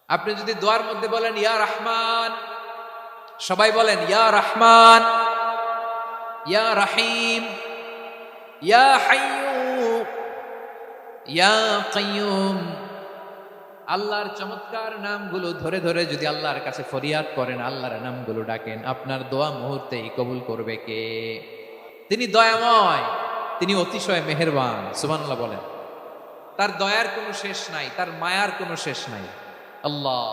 আপনি যদি দোয়ার মধ্যে বলেন ইয়া রহমান, সবাই বলেন ইয়া রহমান, ইয়া রহিম, ইয়া হাইয়্যু, ইয়া কাইয়্যুম, আল্লাহর চমৎকার নামগুলো ধরে ধরে যদি আল্লাহর কাছে ফরিয়াদ করেন, আল্লাহর নামগুলো ডাকেন, আপনার দোয়া মুহূর্তেই কবুল করবে কে? তিনি দয়াময়, তিনি অতিশয় মেহেরবান। সুবহানাল্লাহ বলেন। তার দয়ার কোনো শেষ নাই, তার মায়ার কোনো শেষ নাই। আল্লাহ,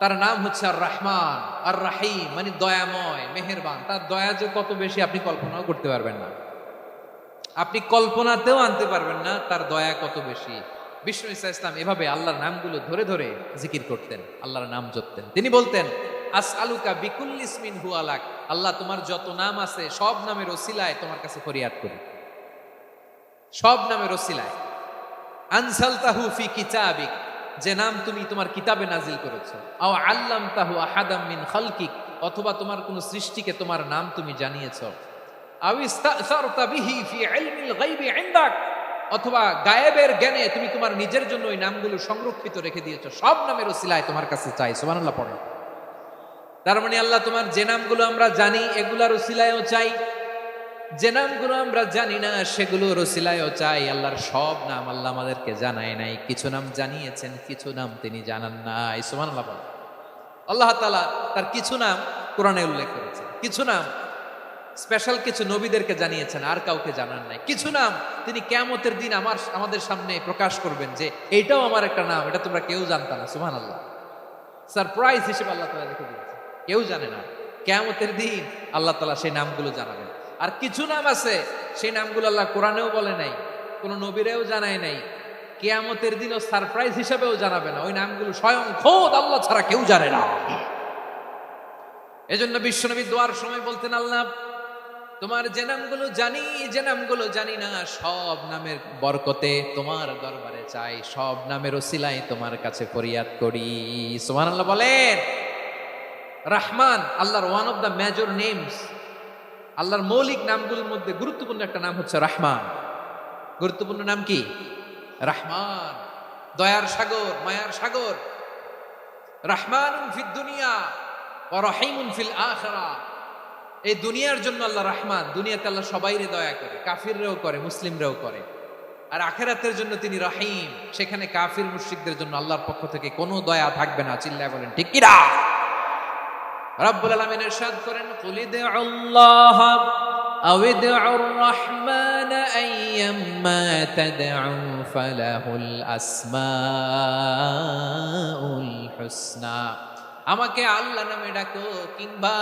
তার নাম হচ্ছে আর রহমান আর রাহিম, মানে দয়াময় মেহেরবান। তার দয়া যে কত বেশি আপনি কল্পনাও করতে পারবেন না, আপনি কল্পনাতেও আনতে পারবেন না তার দয়া কত বেশি। বিষ্ণু ঈসা ইসলাম এভাবে আল্লাহর নামগুলো ধরে ধরে জিকির করতেন, আল্লাহর নাম জপতেন। তিনি বলতেন আসআলুকা বিকুল্লি ইসমিন হুয়া লাক, আল্লাহ তোমার যত নাম আছে সব নামের ওসিলায় তোমার কাছে ফরিয়াদ করি, সব নামের ওসিলায়। আনসালতাহু ফি কিতাবিক, যে নাম তুমি তোমার কিতাবে নাজিল করেছো। আও আল্লামতাহু আহাদাম মিন খালকিক, অথবা তোমার কোন সৃষ্টিকে তোমার নাম তুমি জানিয়েছো। আও ইস্তাসারতা বিহি ফি ইলমিল গায়বি ইনদাক, অথবা গায়েবের জ্ঞানে তুমি তোমার নিজের জন্য ওই নামগুলো সংরক্ষিত রেখে দিয়েছো। সব নামের ওসিলায় তোমার কাছে চাই। সুবহানাল্লাহ পড়ো। তার মানে আল্লাহ তোমার যে নামগুলো আমরা জানি এগুলার ওসিলায়ও চাই, যে নামগুলো আমরা জানি না সেগুলোর ওসিলায়ও চাই। আল্লাহর সব নাম আল্লাহ আমাদেরকে জানায় নাই, কিছু নাম জানিয়েছেন, কিছু নাম তিনি জানান নাই। সুবহানাল্লাহ বলেন। আল্লাহ তাআলা তার কিছু নাম কোরআনে উল্লেখ করেছেন, কিছু নাম স্পেশাল কিছু নবীদেরকে জানিয়েছেন, আর কাউকে জানান নাই। কিছু নাম তিনি কিয়ামতের দিন আমাদের সামনে প্রকাশ করবেন যে এইটাও আমার একটা নাম, এটা তোমরা কেউ জানতা না। সুবহানাল্লাহ, সারপ্রাইজ হিসেবে আল্লাহ তাআলা রেখে দিয়েছেন, কেউ জানে না। কিয়ামতের দিন আল্লাহ তাআলা সেই নামগুলো জানাবেন। আর কিছু নাম আছে সেই নামগুলো আল্লাহ কোরআনেও বলে নাই, কোন নবীরেও জানায় নাই, কিয়ামতের দিনও সারপ্রাইজ হিসেবেও জানাবে না। ওই নামগুলো স্বয়ং খোদ আল্লাহ ছাড়া কেউ জানে না। এজন্য বিশ্বনবী দোয়ার সময় বলতেন, আল্লাহ তোমার যে নামগুলো জানি, যে নামগুলো জানি না, সব নামের বরকতে তোমার দরবারে চাই, সব নামের ওসিলায় তোমার কাছে ফরিয়াদ করি। সুবহানাল্লাহ বলেন। রহমান আল্লাহর one of the major names, আল্লাহর মৌলিক নামগুলোর মধ্যে গুরুত্বপূর্ণ একটা নাম হচ্ছে রহমান। গুরুত্বপূর্ণ নাম কি? রহমান, দয়ার সাগর, মায়ার সাগর। রহমানুন ফিদ দুনিয়া ওয়া রহিমুন ফিল আখিরাহ। এই দুনিয়ার জন্য আল্লাহ রহমান, দুনিয়াতে আল্লাহ সবাইরে দয়া করে, কাফিররেও করে, মুসলিমরাও করে। আর আখিরাতের জন্য তিনি রহিম, সেখানে কাফির মুশরিকদের জন্য আল্লাহর পক্ষ থেকে কোনো দয়া থাকবে না। চিল্লায় বলেন ঠিক কি না? রব্বুল আলামিন ইরশাদ করেন, কুলিদুল্লাহ আও ইদউর রহমান আইয়াম্মা তাদউ ফালাহুল আসমাউল হুসনা। আমাকে আল্লাহ নামে ডাকো, কিংবা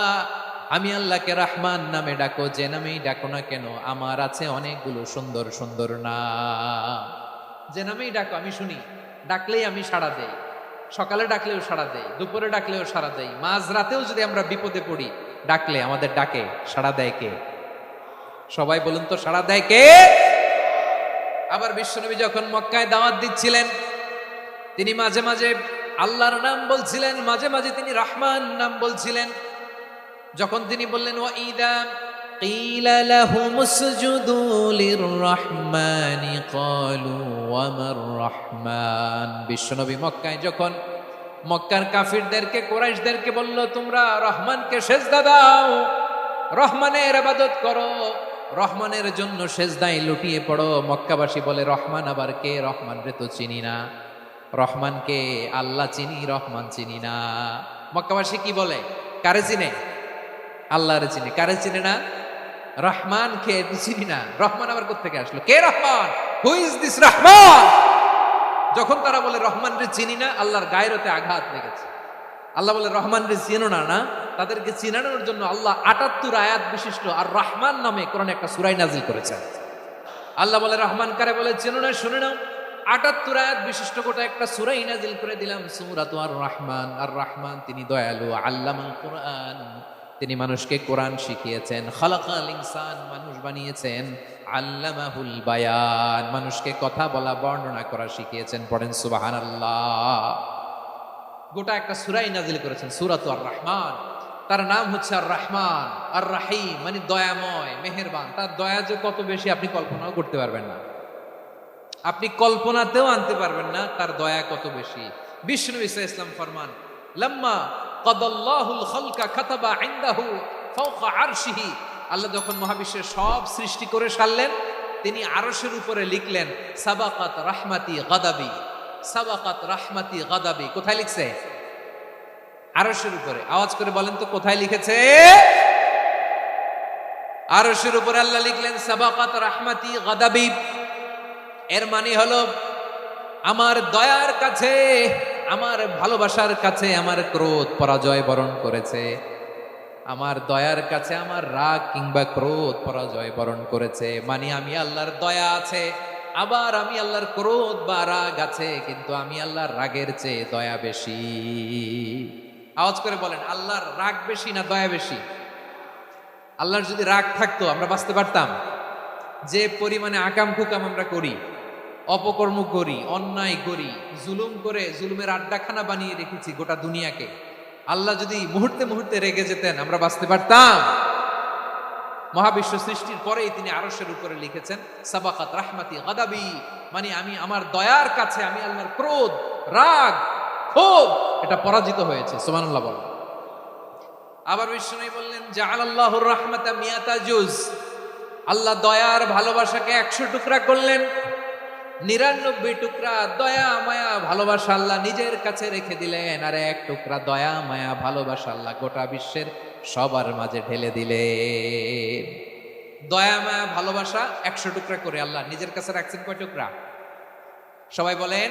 আমি আল্লাহকে রহমান নামে ডাকো, যে নামেই ডাকো না কেন আমার আছে অনেকগুলো সুন্দর সুন্দর নাম। যে নামেই ডাকো আমি শুনি, ডাকলেই আমি সাড়া দেই। সকালে ডাকলেও সাড়া দেই, দুপুরে ডাকলেও সাড়া দেই, মাঝ রাতেও যদি আমরা বিপদে পড়ি ডাকলে আমাদের ডাকে সাড়া দেয় কে? সবাই বলুন তো, সাড়া দেয় কে? আবার বিশ্বনবী যখন মক্কায় দাওয়াত দিচ্ছিলেন, তিনি মাঝে মাঝে আল্লাহর নাম বলছিলেন, মাঝে মাঝে তিনি রহমান নাম বলছিলেন। যখন তিনি বললেন ওয়াইদা কিলা লাহুমুসজুদু লিররহমানি ক্বালু ওয়ামার রহমান। বিশ্বনবী মক্কায় যখন মক্কার কাফিরদেরকে, কুরাইশদেরকে বলল তোমরা রহমানকে সেজদা দাও, রহমানের ইবাদত করো, রহমানের জন্য সেজদায় লুটিয়ে পড়ো, মক্কাবাসী বলে রহমান আবার কে? রহমান রে তো চিনি না। রহমানকে আল্লাহ চিনি, রহমান চিনি না। মক্কাবাসী কি বলে? কারে চিনে? আল্লাহরে চিনে। কারে চিনে না? রহমান কে চিনি না। রহমান আবার কোত্থেকে আসলো? কে Rahman? Who is this Rahman? যখন তারা বলে রহমান রে চিনি না, আল্লাহর গায়রতে আঘাত লেগেছে। আল্লাহ বলে রহমান রে চিনো না, না? তাদেরকে চিনানোর জন্য আল্লাহ ৭৮ আয়াত বিশিষ্ট আর রহমান নামে কোরআনে একটা সূরা নাজিল করেছেন। আল্লাহ বলে রহমান কারে বলে চেনো না, শুনে নাও। ৭৮ আয়াত বিশিষ্ট গোটা একটা সূরা নাজিল করে দিলাম, সূরাতু আর রহমান। আর রহমান তিনি দয়ালু, আল্লামাল কোরআন, তিনি মানুষকে কোরআন শিখিয়েছেন। খালাকাল ইনসান, মানুষ বানিয়েছেন। আল্লামাহুল বায়ান, মানুষকে কথা বলা, বর্ণনা করা শিখিয়েছেন। পড়েন সুবহানাল্লাহ। গোটা একটা সূরা নাজিল করেছেন, সূরাতু আর রহমান। তার নাম হচ্ছে আর রহমান আর রাহিম, মানে দয়াময় মেহেরবান। তার দয়া যে কত বেশি আপনি কল্পনাও করতে পারবেন না, আপনি কল্পনাতেও আনতে পারবেন না তার দয়া কত বেশি। বিষ্ণু ঈসা ইসলাম ফরমান, লাম্মা কাদাল্লাহুল খালকা কাতাবা ইনদাহু ফাওকা আরশিহি, আল্লাহ যখন মহাবিশ্বের সব সৃষ্টি করে সারলেন, তিনি আরশের উপরে লিখলেন সাবাকাত রাহমাতি গাদাবি, সাবাকাত রাহমাতি গাদাবি। কোথায় লিখছে? আরশের উপরে। আওয়াজ করে বলেন তো কোথায় লিখেছে? আরশের উপরে আল্লাহ লিখলেন সাবাকাত রাহমাতি গাদাবি। এর মানে হলো আমার দয়ার কাছে, আমার ভালোবাসার কাছে আমার ক্রোধ পরাজয় বরণ করেছে, আমার দয়ার কাছে আমার রাগ কিংবা ক্রোধ পরাজয় বরণ করেছে। মানে আমি আল্লাহর দয়া আছে, আবার আমি আল্লাহর ক্রোধ বা রাগ আছে, কিন্তু আমি আল্লাহর রাগের চেয়ে দয়া বেশি। আওয়াজ করে বলেন, আল্লাহর রাগ বেশি না দয়া বেশি? আল্লাহর যদি রাগ থাকতো আমরা বাঁচতে পারতাম? যে পরিমাণে আকাম কুকাম আমরা করি, অপকর্ম করি, অন্যায় করি, জুলুম করে জুলুমের আড্ডাখানা বানিয়ে রেখেছি গোটা দুনিয়াকে, আল্লাহ যদি মুহূর্তে মুহূর্তে রেগে যেতেন আমরা বাঁচতে পারতাম? মহাবিশ্ব সৃষ্টির পরেই তিনি আরশের উপরে লিখেছেন সাবাকাত রাহমাতি গাদাবি, মানে আমি আমার দয়ার কাছে আমি আল্লাহর ক্রোধ, রাগ, ক্ষোভ এটা পরাজিত হয়েছে। সুবহানাল্লাহ বলেন। আবার বিষ্ণু বললেন জাআলাল্লাহুর রাহমাতা মিয়াতা জুজ, আল্লাহ দয়ার ভালোবাসাকে 100 টুকরা করলেন। 99 টুকরা দয়া মায়া ভালোবাসা আল্লাহ নিজের কাছে রেখে দিলেন, আর 1 টুকরা দয়া মায়া ভালোবাসা আল্লাহ গোটা বিশ্বের সবার মাঝে ঢেলে দিলেন। দয়া মায়া ভালোবাসা 100 টুকরা করে আল্লাহ নিজের কাছে রাখছেন কয় টুকরা? সবাই বলেন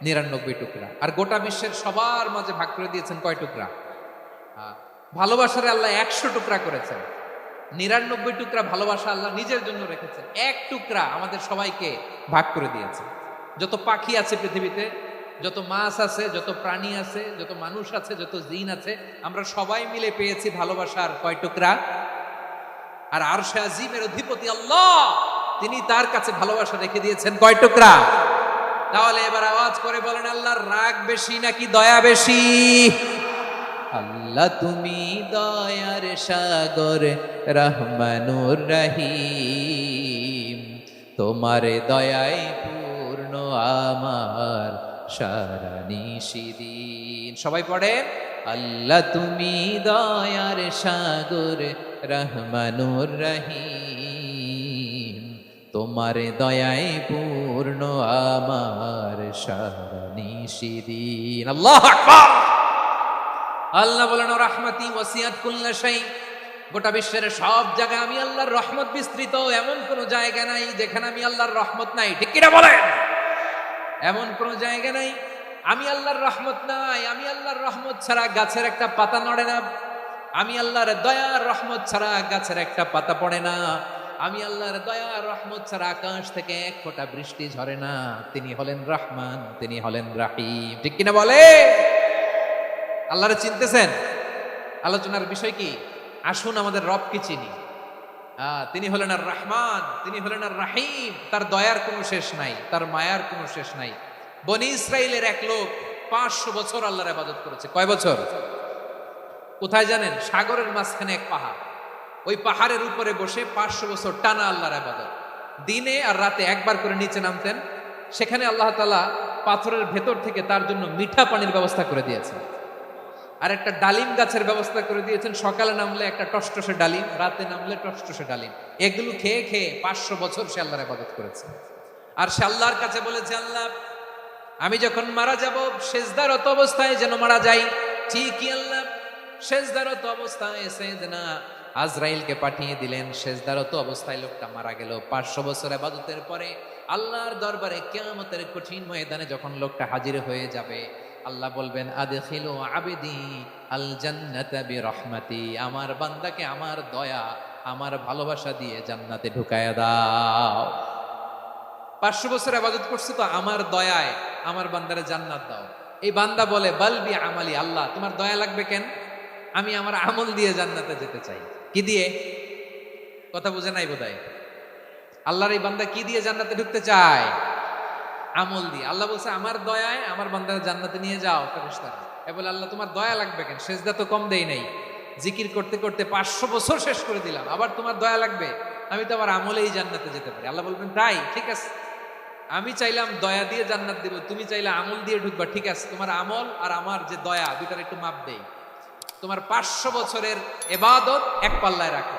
99 টুকরা। আর গোটা বিশ্বের সবার মাঝে ভাগ করে দিয়েছেন কয় টুকরা? ভালোবাসারে আল্লাহ 100 টুকরা করেছেন, 99 টুকরা ভালোবাসা আল্লাহ নিজের জন্য রেখেছেন, 1 টুকরা আমাদের সবাইকে ভাগ করে দিয়েছে। যত পাখি আছে পৃথিবীতে, যত মাছ আছে, যত প্রাণী আছে, যত মানুষ আছে, যত জিন আছে, আমরা সবাই মিলে পেয়েছি ভালোবাসার কয় টুকরা? আর আরশে আজিমের অধিপতি আল্লাহ, তিনি তার কাছে ভালোবাসা রেখে দিয়েছেন কয় টুকরা? তাহলে এবার আওয়াজ করে বলেন, আল্লাহর রাগ বেশি নাকি দয়া বেশি? আল্লাহ তুমি দয়ার সাগর রহমানুর রহিম, তোমার দয়ায় পূর্ণ আমার সারা নিশিদিন। সবাই পড়েন, আল্লাহ তুমি দয়ার সাগর রহমানুর রহিম, তোমার দয়ায় পূর্ণ আমার সারা নিশিদিন। আল্লাহু আকবার। আল্লাহ বলেন রাহমাতি ওয়াসিয়াত কুল্লা শাই, গোটা বিশ্বের সব জায়গায় আমি আল্লাহর রহমত বিস্তৃত, এমন কোন জায়গা নাই যেখানে আমি আল্লাহর রহমত নাই। ঠিক কিনা বলেন? এমন কোন জায়গা নাই আমি আল্লাহর রহমত নাই। আমি আল্লাহর রহমত ছাড়া গাছের একটা পাতা নড়ে না, আমি আল্লাহর দয়ার রহমত ছাড়া গাছের একটা পাতা পড়ে না, আমি আল্লাহর দয়ার রহমত ছাড়া আকাশ থেকে 1 ফোঁটা বৃষ্টি ঝরে না। তিনি হলেন রহমান, তিনি হলেন রাহিম। ঠিক কিনা বলে? আল্লাহরে চিনতেছেন? আলোচনার বিষয় কি? আসুন আমাদের রবকে চিনি। তিনি হলেন আর রহমান, তিনি হলেন আর রাহিম। তার দয়ার কোনো শেষ নাই, তার মায়ার কোনো শেষ নাই। বনি ইসরাইলের এক লোক 500 বছর আল্লাহর ইবাদত করেছে। কয় বছর? কোথায় জানেন? সাগরের মাঝখানে এক পাহাড়, ওই পাহাড়ের উপরে বসে 500 বছর টানা আল্লাহর ইবাদত। দিনে আর রাতে একবার করে নিচে নামতেন। সেখানে আল্লাহ তাআলা পাথরের ভেতর থেকে তার জন্য মিঠা পানির ব্যবস্থা করে দিয়েছেন, আর একটা ডালিম গাছের ব্যবস্থা করে দিয়েছেন। সকালে নামলে একটা টসটসে ডালিম, রাতে নামলে টসটসে ডালিম। এগুলো খেয়ে খেয়ে 500 বছর সে আল্লাহর ইবাদত করেছে। আর সে আল্লাহর কাছে বলেছে, আল্লাহ আমি যখন মারা যাব সেজদারত অবস্থায় যেন মারা যাই। ঠিকই আল্লাহ সেজদারত অবস্থায় সাইয়েদনা আজরাইলকে পাঠিয়ে দিলেন। সেজদারত অবস্থায় লোকটা মারা গেল। 500 বছর ইবাদতের পরে আল্লাহর দরবারে কিয়ামতের কঠিন ময়দানে যখন লোকটা হাজির হয়ে যাবে, আল্লাহ বলবেন আদখিলু আবদি আল জান্নাতা বিরহমাতি, আমার বান্দাকে আমার দয়া, আমার ভালোবাসা দিয়ে জান্নাতে ঢুকায়া দাও। 500 বছর ইবাদত করছে তো আমার দয়ায় আমার বান্দারে জান্নাত দাও। এই বান্দা বলে বালবি আমালি, আল্লাহ তোমার দয়া লাগবে কেন? আমি আমার আমল দিয়ে জান্নাতে যেতে চাই। কি দিয়ে? কথা বুঝে নাই বোধহয়। আল্লাহর এই বান্দা কি দিয়ে জান্নাতে ঢুকতে চায়? আমল দিয়ে। আল্লাহ বলছে আমার দয়ায় আমার বান্দারে জান্নাতে নিয়ে যাও ফেরেশতারা। এ বলে আল্লাহ তোমার দয়া লাগবে কেন? সেজদা তো কম দেই নাই, জিকির করতে করতে 500 বছর শেষ করে দিলাম, আবার তোমার দয়া লাগবে? আমি তো আমার আমলেই জান্নাতে যেতে পারি। আল্লাহ বলবেন তাই, ঠিক আছে, আমি চাইলাম দয়া দিয়ে জান্নাত দেব, তুমি চাইলে আমল দিয়ে ঢুকবা, ঠিক আছে, তোমার আমল আর আমার যে দয়া দুটার একটু মাপ দেই। তোমার 500 বছরের ইবাদত এক পাল্লায় রাখো।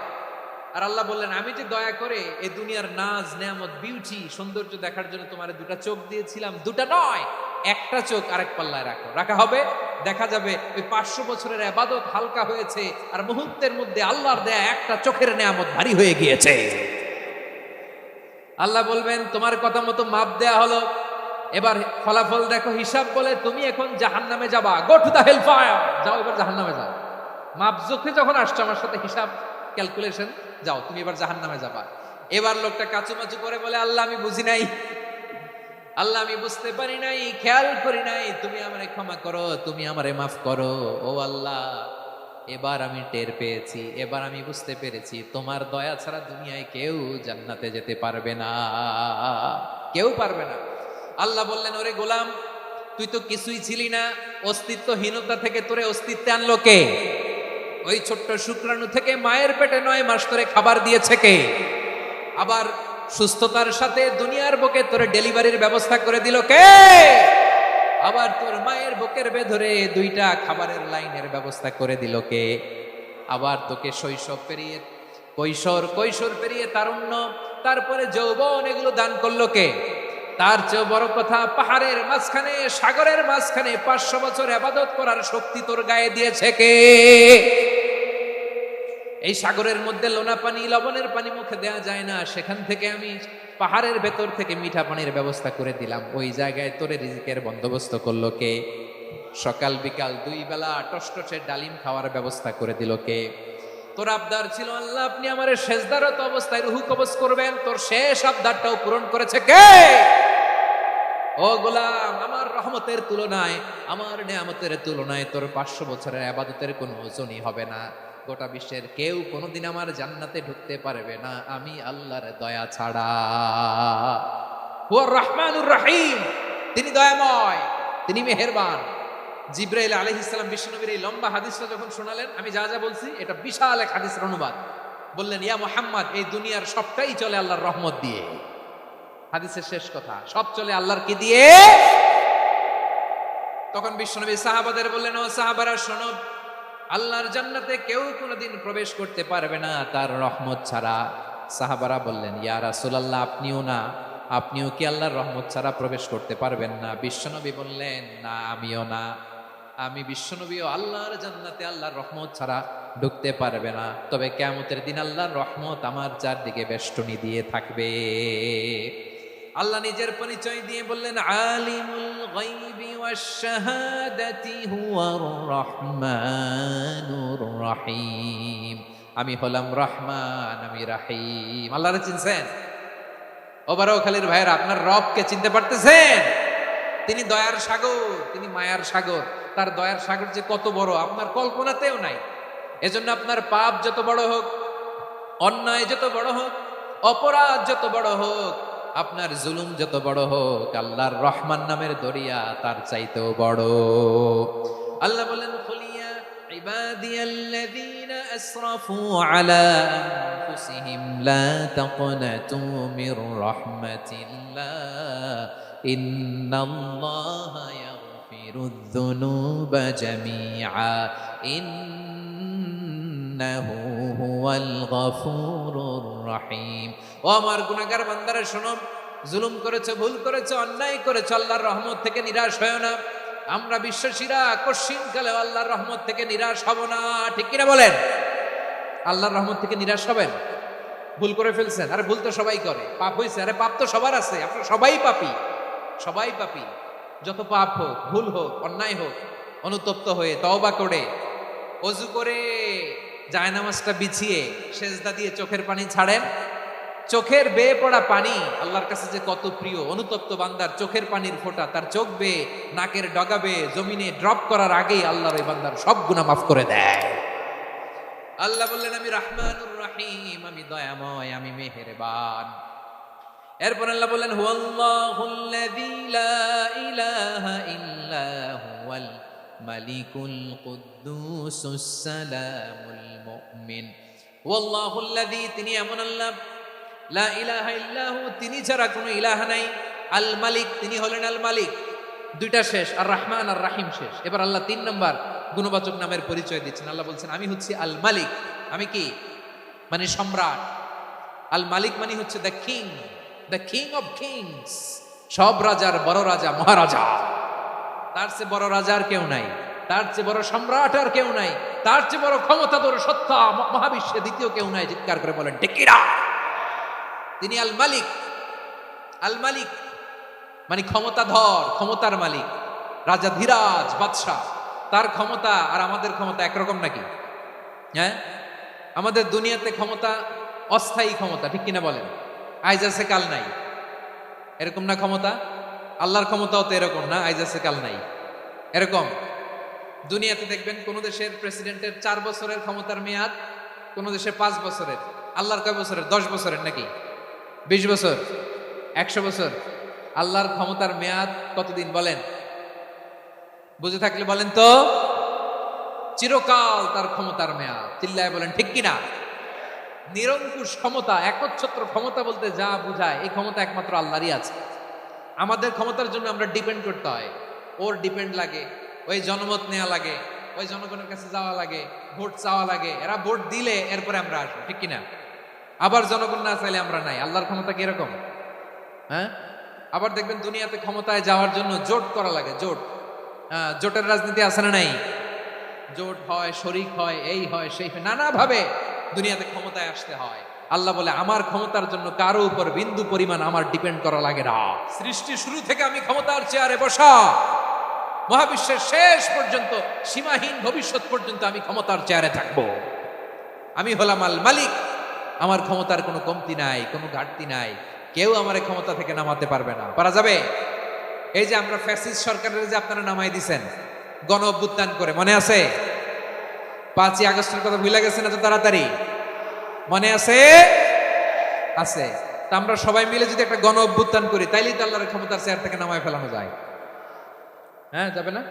আর আল্লাহ বললেন, আমি যে দয়া করে এই দুনিয়ার নাজ নেয়ামত বিউটি সৌন্দর্য দেখার জন্য তোমার দুটা চোখ দিয়েছিলাম, দুটা নয় একটা চোখ আরেক পাল্লায় রাখো। রাখা হবে, দেখা যাবে ওই 500 বছরের ইবাদত হালকা হয়েছে আর মুহূর্তের মধ্যে আল্লাহর দেয়া একটা চোখের নেয়ামত ভারী হয়ে গিয়েছে। আল্লাহ বলবেন, তোমার কথা মতো মাপ দেয়া হলো, এবার ফলাফল দেখো, হিসাব বলে তুমি এখন জাহান্নামে যাবা, go to the hell fire, যাও এবার জাহান্নামে যাও। মাপ চোখে যখন আসছো আমার সাথে হিসাব ক্যালকুলেশন, যাও তুমি এবার জাহান্নামে যাবা। এবার লোকটা কাচুমাচু করে বলে, আল্লাহ আমি বুঝি নাই, আল্লাহ আমি বুঝতে পারি নাই, খেয়াল করি নাই, তুমি আমারে ক্ষমা করো, তুমি আমারে মাফ করো। ও আল্লাহ, এবার আমি টের পেয়েছি, এবার আমি বুঝতে পেরেছি, তোমার দয়া ছাড়া দুনিয়ায় কেউ জান্নাতে যেতে পারবে না, কেউ পারবে না। আল্লাহ বললেন, ওরে গোলাম, তুই তো কিছুই ছিলি না, অস্তিত্বহীনতা থেকে তোরে অস্তিত্বে আনলো কে? ওই ছোট্ট শুক্রাণু থেকে মায়ের পেটে 9 মাস ধরে খাবার দিয়েছে কে? আবার সুস্থতার সাথে দুনিয়ার বুকে তোরে ডেলিভারির ব্যবস্থা করে দিল কে? আবার তোর মায়ের বুকের ভেতরে 2টা খাবারের লাইনের ব্যবস্থা করে দিল কে? আবার তোকে শৈশব পেরিয়ে কৈশোর পেরিয়ে তারুণ্য, তারপরে যৌবন, এগুলো দান করলো কে? তার চেয়ে বড় কথা, পাহাড়ের মাঝখানে, সাগরের মাঝখানে 500 বছর ইবাদত করার শক্তি তোর গায়ে দিয়েছে কে? এই সাগরের মধ্যে লোনা পানি, লবণের পানি মুখে দেয়া যায় না, সেখান থেকে আমি পাহাড়ের ভেতর থেকে মিঠা পানির ব্যবস্থা করে দিলাম। ওই জায়গায় তোরে রিজিকের বন্দোবস্ত করলো কে? সকাল বিকাল 2 বেলা টসটসে ডালিম খাওয়ার ব্যবস্থা করে দিল কে? তোর আবদার ছিল, আল্লাহ আপনি আমার সেজদারত অবস্থায় রুহু কবজ করবেন, তোর শেষ আবদারটাও পূরণ করেছে কে? ও গোলাম, আমার রহমতের তুলনায়, আমার নেয়ামতের তুলনায় তোর 500 বছরের ইবাদতের কোনো ওজনই হবে না। গোটা বিশ্বের কেউ কোনোদিন আমার জান্নাতে ঢুকতে পারবে না আমি আল্লাহর দয়া ছাড়া। হুয়ার রহমানুর রহিম, তিনি দয়াময়, তিনি মেহেরবান। জিব্রাইল আলাইহিস সালাম বিশ্বনবীর এই লম্বা হাদিসটা যখন শোনালেন, আমি যা যা বলছি এটা বিশাল এক হাদিসের অনুবাদ। বললেন, ইয়া মুহাম্মদ, এই দুনিয়ার সবটাই চলে আল্লাহর রহমত দিয়ে। হাদিসের শেষ কথা, সব চলে আল্লাহর কি দিয়ে? তখন বিশ্বনবী সাহাবাদের বললেন, ও সাহাবারা শোনো, আল্লাহর জান্নাতে কেউ কোনোদিন প্রবেশ করতে পারবে না তার রহমত ছাড়া। সাহাবারা বললেন, ইয়া রাসূলুল্লাহ, আপনিও কি আল্লাহর রহমত ছাড়া প্রবেশ করতে পারবেন না? বিশ্বনবী বললেন, না, আমিও না, আমি বিশ্বনবীও আল্লাহর জান্নাতে আল্লাহর রহমত ছাড়া ঢুকতে পারবে না, তবে কিয়ামতের দিন আল্লাহর রহমত আমার চারদিকে বেষ্টনী দিয়ে থাকবে। আল্লাহ নিজের পরিচয় দিয়ে বললেন, আলিমুল গায়বি ওয়াশ শাহাদাতি হুয়ার রহমানুর রহিম, আমি হলাম রহমান, আমি রহিম। আল্লাহরে চিনছেন? ওবারও খালির ভাইয়ের, আপনার রবকে চিনতে পারতেছেন? তিনি দয়ার সাগর, তিনি মায়ার সাগর। তার দয়ার সাগর যে কত বড় আপনার কল্পনাতেও নাই। এজন্য আপনার পাপ যত বড় হোক, অন্যায় যত বড় হোক, অপরাধ যত বড় হোক, আপনার জুলুম যত বড় হোক, আল্লাহর রহমান নামের দরিয়া তার চাইতেও বড়। আল্লাহ বলেন, খুলিয়া ইবাদিয়াল্লাযীনা আসরাফু আলা আনফুসিহিম লা তাকনাতু মির রাহমাতিল্লাহ ইন্নাল্লাহা ইয়াগফিরুয যুনুবা জামিআ ইন্নাহু হুয়াল গফুরুর রহিম। ও আমার গুনাহগার বান্দারা শোনো, জুলুম করেছো, ভুল করেছো, অন্যায় করেছো, আল্লাহর রহমত থেকে নিরাশ হয় না। আমরা বিশ্বাসীরা কশিনকালে আল্লাহর রহমত থেকে নিরাশ হব না, ঠিক কিনা বলেন? আল্লাহর রহমত থেকে নিরাশ হবেন? ভুল করে ফেলছেন, আরে ভুল তো সবাই করে, পাপ হয়েছে, আরে পাপ তো সবার আছে, আপনারা সবাই পাপী, সবাই পাপী। যত পাপ হোক, ভুল হোক, অন্যায় হোক, অনুতপ্ত হয়ে তওবা করে, ওযু করে, জায়নামাজটা বিছিয়ে সেজদা দিয়ে চোখের পানি ছাড়েন। চোখের বেয়ে পড়া পানি আল্লাহর কাছে যে কত প্রিয়। অনুতপ্ত বান্দার চোখের পানির ফোঁটা তার চোখ বেয়ে, নাকের ডগা বেয়ে জমিনে ড্রপ করার আগেই আল্লাহর ওই বান্দার সব গুনাহ মাফ করে দেয়। আল্লাহ বললেন, আমি রহমানুর রহিম, আমি দয়াময়, আমি মেহেরবান। এরপর আল্লাহ বললেন, হুয়াল্লাহুল্লাযী লা ইলাহা ইল্লা হুয়াল মালিকুল কুদ্দুসুস সালামুল মুমিন। ওয়াল্লাহুল্লাযী, তিনি এমন আল্লাহ, লা ইলাহা ইল্লাহু, তিনি ছাড়া কোনো ইলাহ নাই, আল মালিক, তিনি হলেন আল মালিক। দুইটা শেষ, আর রহমান আর রাহিম শেষ। এবার আল্লাহ 3 নম্বর গুণবাচক নামের পরিচয় দিচ্ছেন। আল্লাহ বলছেন আমি হচ্ছি আল মালিক। আমি কি? মানে সম্রাট। আল মালিক মানে হচ্ছে দ্য কিং অফ কিংস, সব রাজার বড় রাজা, মহারাজা। তার চেয়ে বড় রাজা আর কেউ নাই, তার চেয়ে বড় সম্রাট আর কেউ নাই, তার চেয়ে বড় ক্ষমতাধর সত্তা মহাবিশ্বে দ্বিতীয় কেউ নাই। চিৎকার করে বলেন ঠিক কিনা? তিনি আল মালিক। আল মালিক মানে ক্ষমতাধর, ক্ষমতার মালিক, রাজা ধীরাজ বাদশাহ। তার ক্ষমতা আর আমাদের ক্ষমতা একরকম নাকি? হ্যাঁ, আমাদের দুনিয়াতে ক্ষমতা অস্থায়ী ক্ষমতা, ঠিক কিনা বলেন? আইজ আছে কাল নাই, এরকম না ক্ষমতা? আল্লাহর ক্ষমতাও তো এরকম না, আইজ আছে কাল নাই এরকম। দুনিয়াতে দেখবেন কোন দেশের প্রেসিডেন্টের 4 বছরের ক্ষমতার মেয়াদ, কোন দেশে 5 বছরের। আল্লাহর কয় বছরের? 10 বছরের নাকি 20 বছর, 100 বছর। আল্লাহর ক্ষমতার মেয়াদ কতদিন বলেন? বুঝে থাকলে বলেন তো। চিরকাল তার ক্ষমতার মেয়াদ। চিল্লায় বলেন ঠিক কিনা? নিরঙ্কুশ ক্ষমতা, একচ্ছত্র ক্ষমতা বলতে যা বুঝায়, এই ক্ষমতা একমাত্র আল্লাহরই আছে। আমাদের ক্ষমতার জন্য আমরা ডিপেন্ড করতে হয়, ওর ডিপেন্ড লাগে, ওই জনমত নেওয়া লাগে, ওই জনগণের কাছে যাওয়া লাগে, ভোট চাওয়া লাগে। এরা ভোট দিলে এরপরে আমরা আসবো, ঠিক কিনা? আবার জনগণ না চাইলে আমরা নাই। আল্লাহর ক্ষমতা কি এরকম? হ্যাঁ, আবার দেখবেন দুনিয়াতে ক্ষমতায় যাওয়ার জন্য জোট করা লাগে। জোট, জোটের রাজনীতি আছে না নাই? জোট হয়, শরিক হয়, এই হয় সেই হয়, নানাভাবে দুনিয়াতে ক্ষমতায় আসতে হয়। আল্লাহ বলে আমার ক্ষমতার জন্য কারো উপর বিন্দু পরিমাণ আমার ডিপেন্ড করা লাগে না। সৃষ্টি শুরু থেকে আমি ক্ষমতার চেয়ারে বসা, মহাবিশ্বের শেষ পর্যন্ত, সীমাহীন ভবিষ্যৎ পর্যন্ত আমি ক্ষমতার চেয়ারে থাকবো। আমি হলাম আল মালিক। আমার ক্ষমতার কোনো কমতি নাই, কোনো ঘাটতি নাই। কেউ আমার ক্ষমতা থেকে নামাতে পারবে না। পারা যাবে? এই যে আমরা ফ্যাসিস্ট সরকারের যে আপনারা নামাই দিছেন গণ অভ্যুত্থান করে, মনে আছে? 5ই আগস্টের কথা ভুলে গেছেন এত তাড়াতাড়ি? মনে আছে? আছে। তা আমরা সবাই মিলে যদি একটা গণ অভ্যুত্থান করি, তাইলেই তো আল্লাহর ক্ষমতার চেয়ার থেকে নামায় ফেলানো যায়। হ্যাঁ, যাবে না?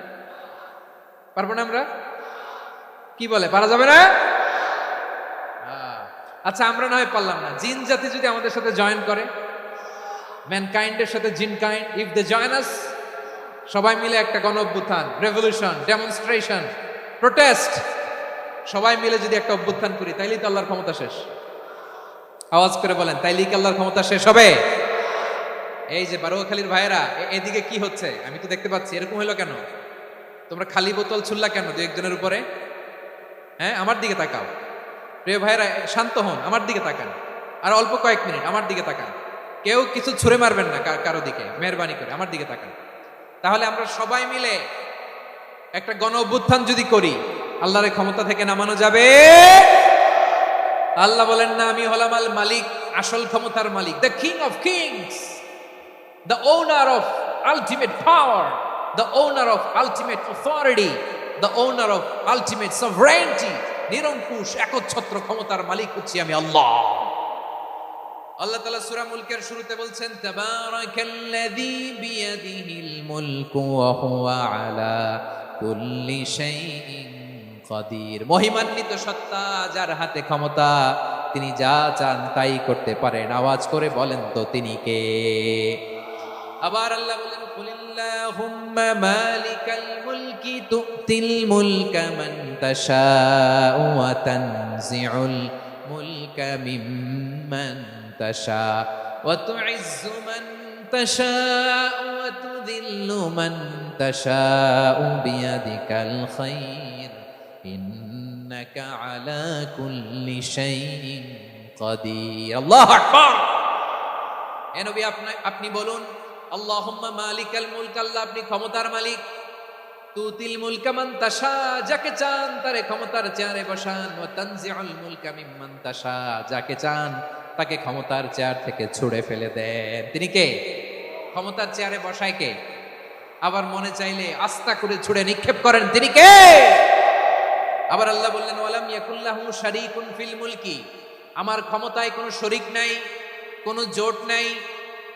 পারবো না আমরা? কি বলে, পারা যাবে না? আচ্ছা, আমরা না হয় পারলাম না, জিন জাতি যদি আমাদের সাথে জয়েন করে, ম্যানকাইন্ডের সাথে জিনকাইন্ড, ইফ দে জয়েন আস, সবাই মিলে একটা গণ অভ্যুত্থান, রেভলিউশন, ডেমনস্ট্রেশন, প্রোটেস্ট, সবাই মিলে যদি একটা অভ্যুত্থান করি, তাইলেই তো আল্লাহর ক্ষমতা শেষ। আওয়াজ করে বলেন, তাইলেই কি আল্লাহর ক্ষমতা শেষ হবে? এই যে বারোয়াখালীর ভাইয়েরা, এদিকে কি হচ্ছে আমি তো দেখতে পাচ্ছি, এরকম হলো কেন? তোমরা খালি বোতল ছুড়লা কেন 2-1 জনের উপরে? হ্যাঁ, আমার দিকে তাকাও। প্রিয় ভাইয়েরা, শান্ত হন, আমার দিকে তাকান, আর অল্প কয়েক মিনিট আমার দিকে তাকান। কেউ কিছু ছুঁড়ে মারবেন না কারো দিকে, মেহরবানি করে আমার দিকে তাকান। তাহলে আমরা সবাই মিলে একটা গণ অভ্যুত্থান যদি করি, আল্লাহর ক্ষমতা থেকে নামানো যাবে? আল্লাহ বলেন না আমি হলাম আল মালিক, আসল ক্ষমতার মালিক, the king of kings, the owner of ultimate power, the owner of ultimate authority, the owner of ultimate sovereignty. নিরঙ্কুশ একচ্ছত্র ক্ষমতার মালিক হচ্ছি আমি আল্লাহ। আল্লাহ তাআলা সূরা মুলকের শুরুতে বলছেন তাবারাকাল্লাযী বিয়াদিহিল মুলকু ওয়া হুয়া আলা কুল্লি শাইইন কাদির। মহিমান্বিত সত্তা, যার হাতে ক্ষমতা, তিনি যা চান তাই করতে পারেন। আওয়াজ করে বলেন তো তিনি কে? আবার আল্লাহ বলেন কুলিল্লাহুম্মা মালিকাল মুলকি তুতিল মুলকা মান তাশাউ ওয়া তানজিউল মুলকা মিম্মান তাশা ওয়া তুইজ্জু মান তাশাউ ওয়া তুযিল্লু মান তাশাউ বিয়াদিকাল খায়র ইন্নাকা আলা কুল্লি শাইইন কাদির। আল্লাহু আকবার। এ নবী, আপনি বলুন আল্লাহুম্মা মালিকাল মুলক, আল্লাহ আপনি ক্ষমতার মালিক। তুতিল মুলকা মান তাশা, যাকে চান তারে ক্ষমতার চেয়ারে বসান। ওয়া তানজিউল মুলকা মিম্মান তাশা, যাকে চান তাকে ক্ষমতার চেয়ার থেকে ছুঁড়ে ফেলে দেন। তিনি কে? ক্ষমতার চেয়ারে বসায় কে? আবার মনে চাইলে আস্তা করে ছুঁড়ে নিক্ষেপ করেন, তিনি কে? আবার আল্লাহ বললেন ওয়ালাম ইয়াকুল্লাহু শারীকুন ফিল মুলকি, আমার ক্ষমতায় কোনো শরীক নাই, কোনো জোট নাই,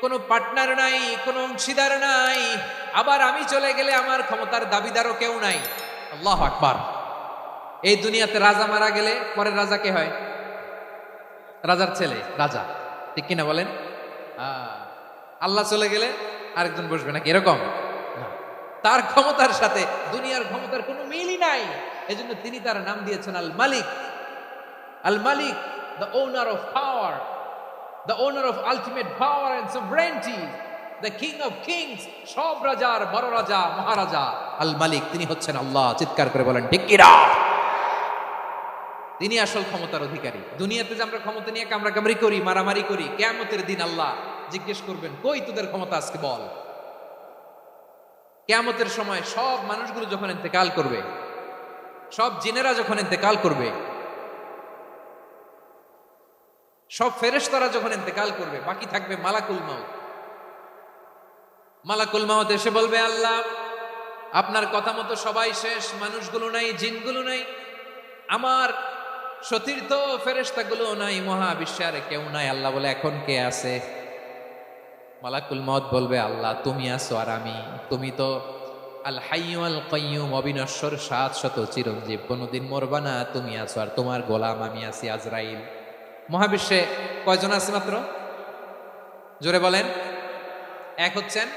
কোনো পার্টনার নাই, কোনো অংশীদার নাই। আবার আমি চলে গেলে আমার ক্ষমতার দাবিদারও কেউ নাই। আল্লাহু আকবার। এই দুনিয়াতে রাজা মারা গেলে পরের রাজা কে হয়? রাজার ছেলে রাজা, ঠিক কিনা বলেন? আল্লাহ চলে গেলে আরেকজন বসবে নাকি এরকম না। তার ক্ষমতার সাথে দুনিয়ার ক্ষমতার কোনো মিলই নাই। এজন্য তিনি তার নাম দিয়েছেন আল মালিক। আল মালিক, the owner of power, the owner of ultimate power and sovereignty, the king of kings, সব রাজার বড় রাজা, মহারাজা আল মালিক। তিনি হচ্ছেন আল্লাহ। চিৎকার করে বলেন ঠিক কিনা? তিনি আসল ক্ষমতার অধিকারী। দুনিয়াতে যে আমরা ক্ষমতা নিয়ে কামড়াকামড়ি করি, মারামারি করি, কিয়ামতের দিন আল্লাহ জিজ্ঞেস করবেন, কই তোদের ক্ষমতা আজকে বল। কিয়ামতের সময় সব মানুষগুলো যখন ইন্তেকাল করবে, সব জিনেরা যখন ইন্তেকাল করবে, সব ফেরেশতারা যখন ইন্তেকাল করবে, বাকি থাকবে মালাকুল মাউত। মালাকুল মাউত এসে বলবে, আল্লাহ আপনার কথা মতো সবাই শেষ, মানুষগুলো নাই, জিনগুলো নাই, আমার সতীর্থ ফেরেশতাগুলো নাই, মহাবিশ্বে আর কেউ নাই। আল্লাহ বলে, এখন কে আছে? মালাকুল মউত বলবে, আল্লাহ তুমি আছো আর আমি। তুমি তো আল হাইয়্যু আল কাইয়্যুম, অবিনশ্বর, শাশ্বত, চিরঞ্জীব, কোনদিন মরবা না, তুমি আছো আর তোমার গোলাম আমি আছি আজরাইল। মহাবিশ্বে কয়জন আছে মাত্র? জোরে বলেন। এক হচ্ছেন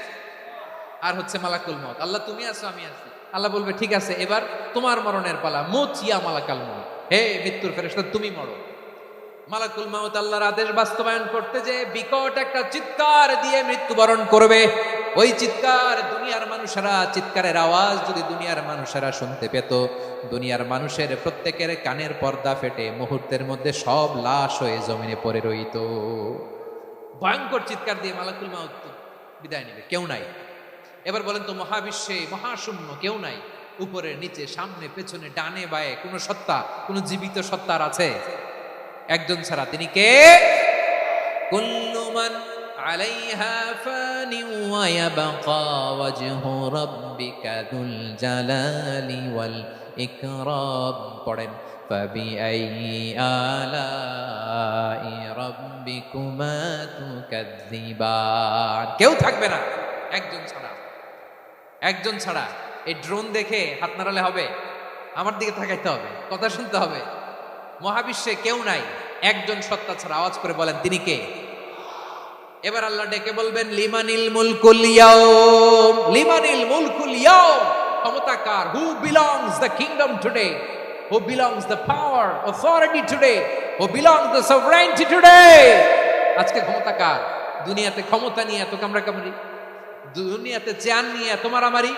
আর হচ্ছে মালাকুল মউত। আল্লাহ তুমি আছো আমি আছি। আল্লাহ বলবে, ঠিক আছে, এবার তোমার মরণের পালা, মুত ইয়া মালাকাল মউত, হে মৃত্যুর ফেরেশতা তুমি মরো। মালাকুল মাউত আল্লাহর আদেশ বাস্তবায়ন করতে যে বিকট একটা চিৎকার দিয়ে মৃত্যুবরণ করবে। ওই চিৎকার দুনিয়ার মানুষেরা, চিৎকারের আওয়াজ যদি দুনিয়ার মানুষেরা শুনতে পেত, দুনিয়ার মানুষের প্রত্যেকের কানের পর্দা ফেটে মুহূর্তের মধ্যে সব লাশ হয়ে জমিনে পড়ে রইত। ভয়ঙ্কর চিৎকার দিয়ে মালাকুল মাউত বিদায় নেবে, কেউ নাই। এবার বলেন তো, মহাবিশ্বে মহাশূন্য, কেউ নাই, উপরে নিচে সামনে পেছনে ডানে বায়ে কোন সত্তা, কোন জীবিত সত্তার আছে? একজন ছাড়া, তিনি কে? কুল্লু মান আলাইহা ফানি ওয়া ইয়াবকা ওয়াজহু রাব্বিকা যুল জালালি ওয়াল ইকরাম। পড়েন, ফাবিআইয়ি আলাই রাব্বিকুমা তুকাযযিবান। কেউ থাকবে না একজন ছাড়া। একজন ছাড়া। এই ড্রোন দেখে হাত নাড়ালে হবে? আমার দিকে তাকাইতে হবে, কথা শুনতে হবে। মহাবিশ্বে কেউ নাই, একজন সত্তা ছাড়া। আওয়াজ করে বলেন, তিনি কে? এবার আল্লাহ ডেকে বলবেন, লিমানিল মুলকুল ইয়াউম, লিমানিল মুলকুল ইয়াউম। ক্ষমতা কার? Who belongs the kingdom today, who belongs the power, authority today, who belongs the sovereignty today. আজকে ক্ষমতা কার? দুনিয়াতে ক্ষমতা নিয়ে এত কামড়াকামড়ি, দুনিয়াতে চেয়ার নিয়ে এত মারামারি,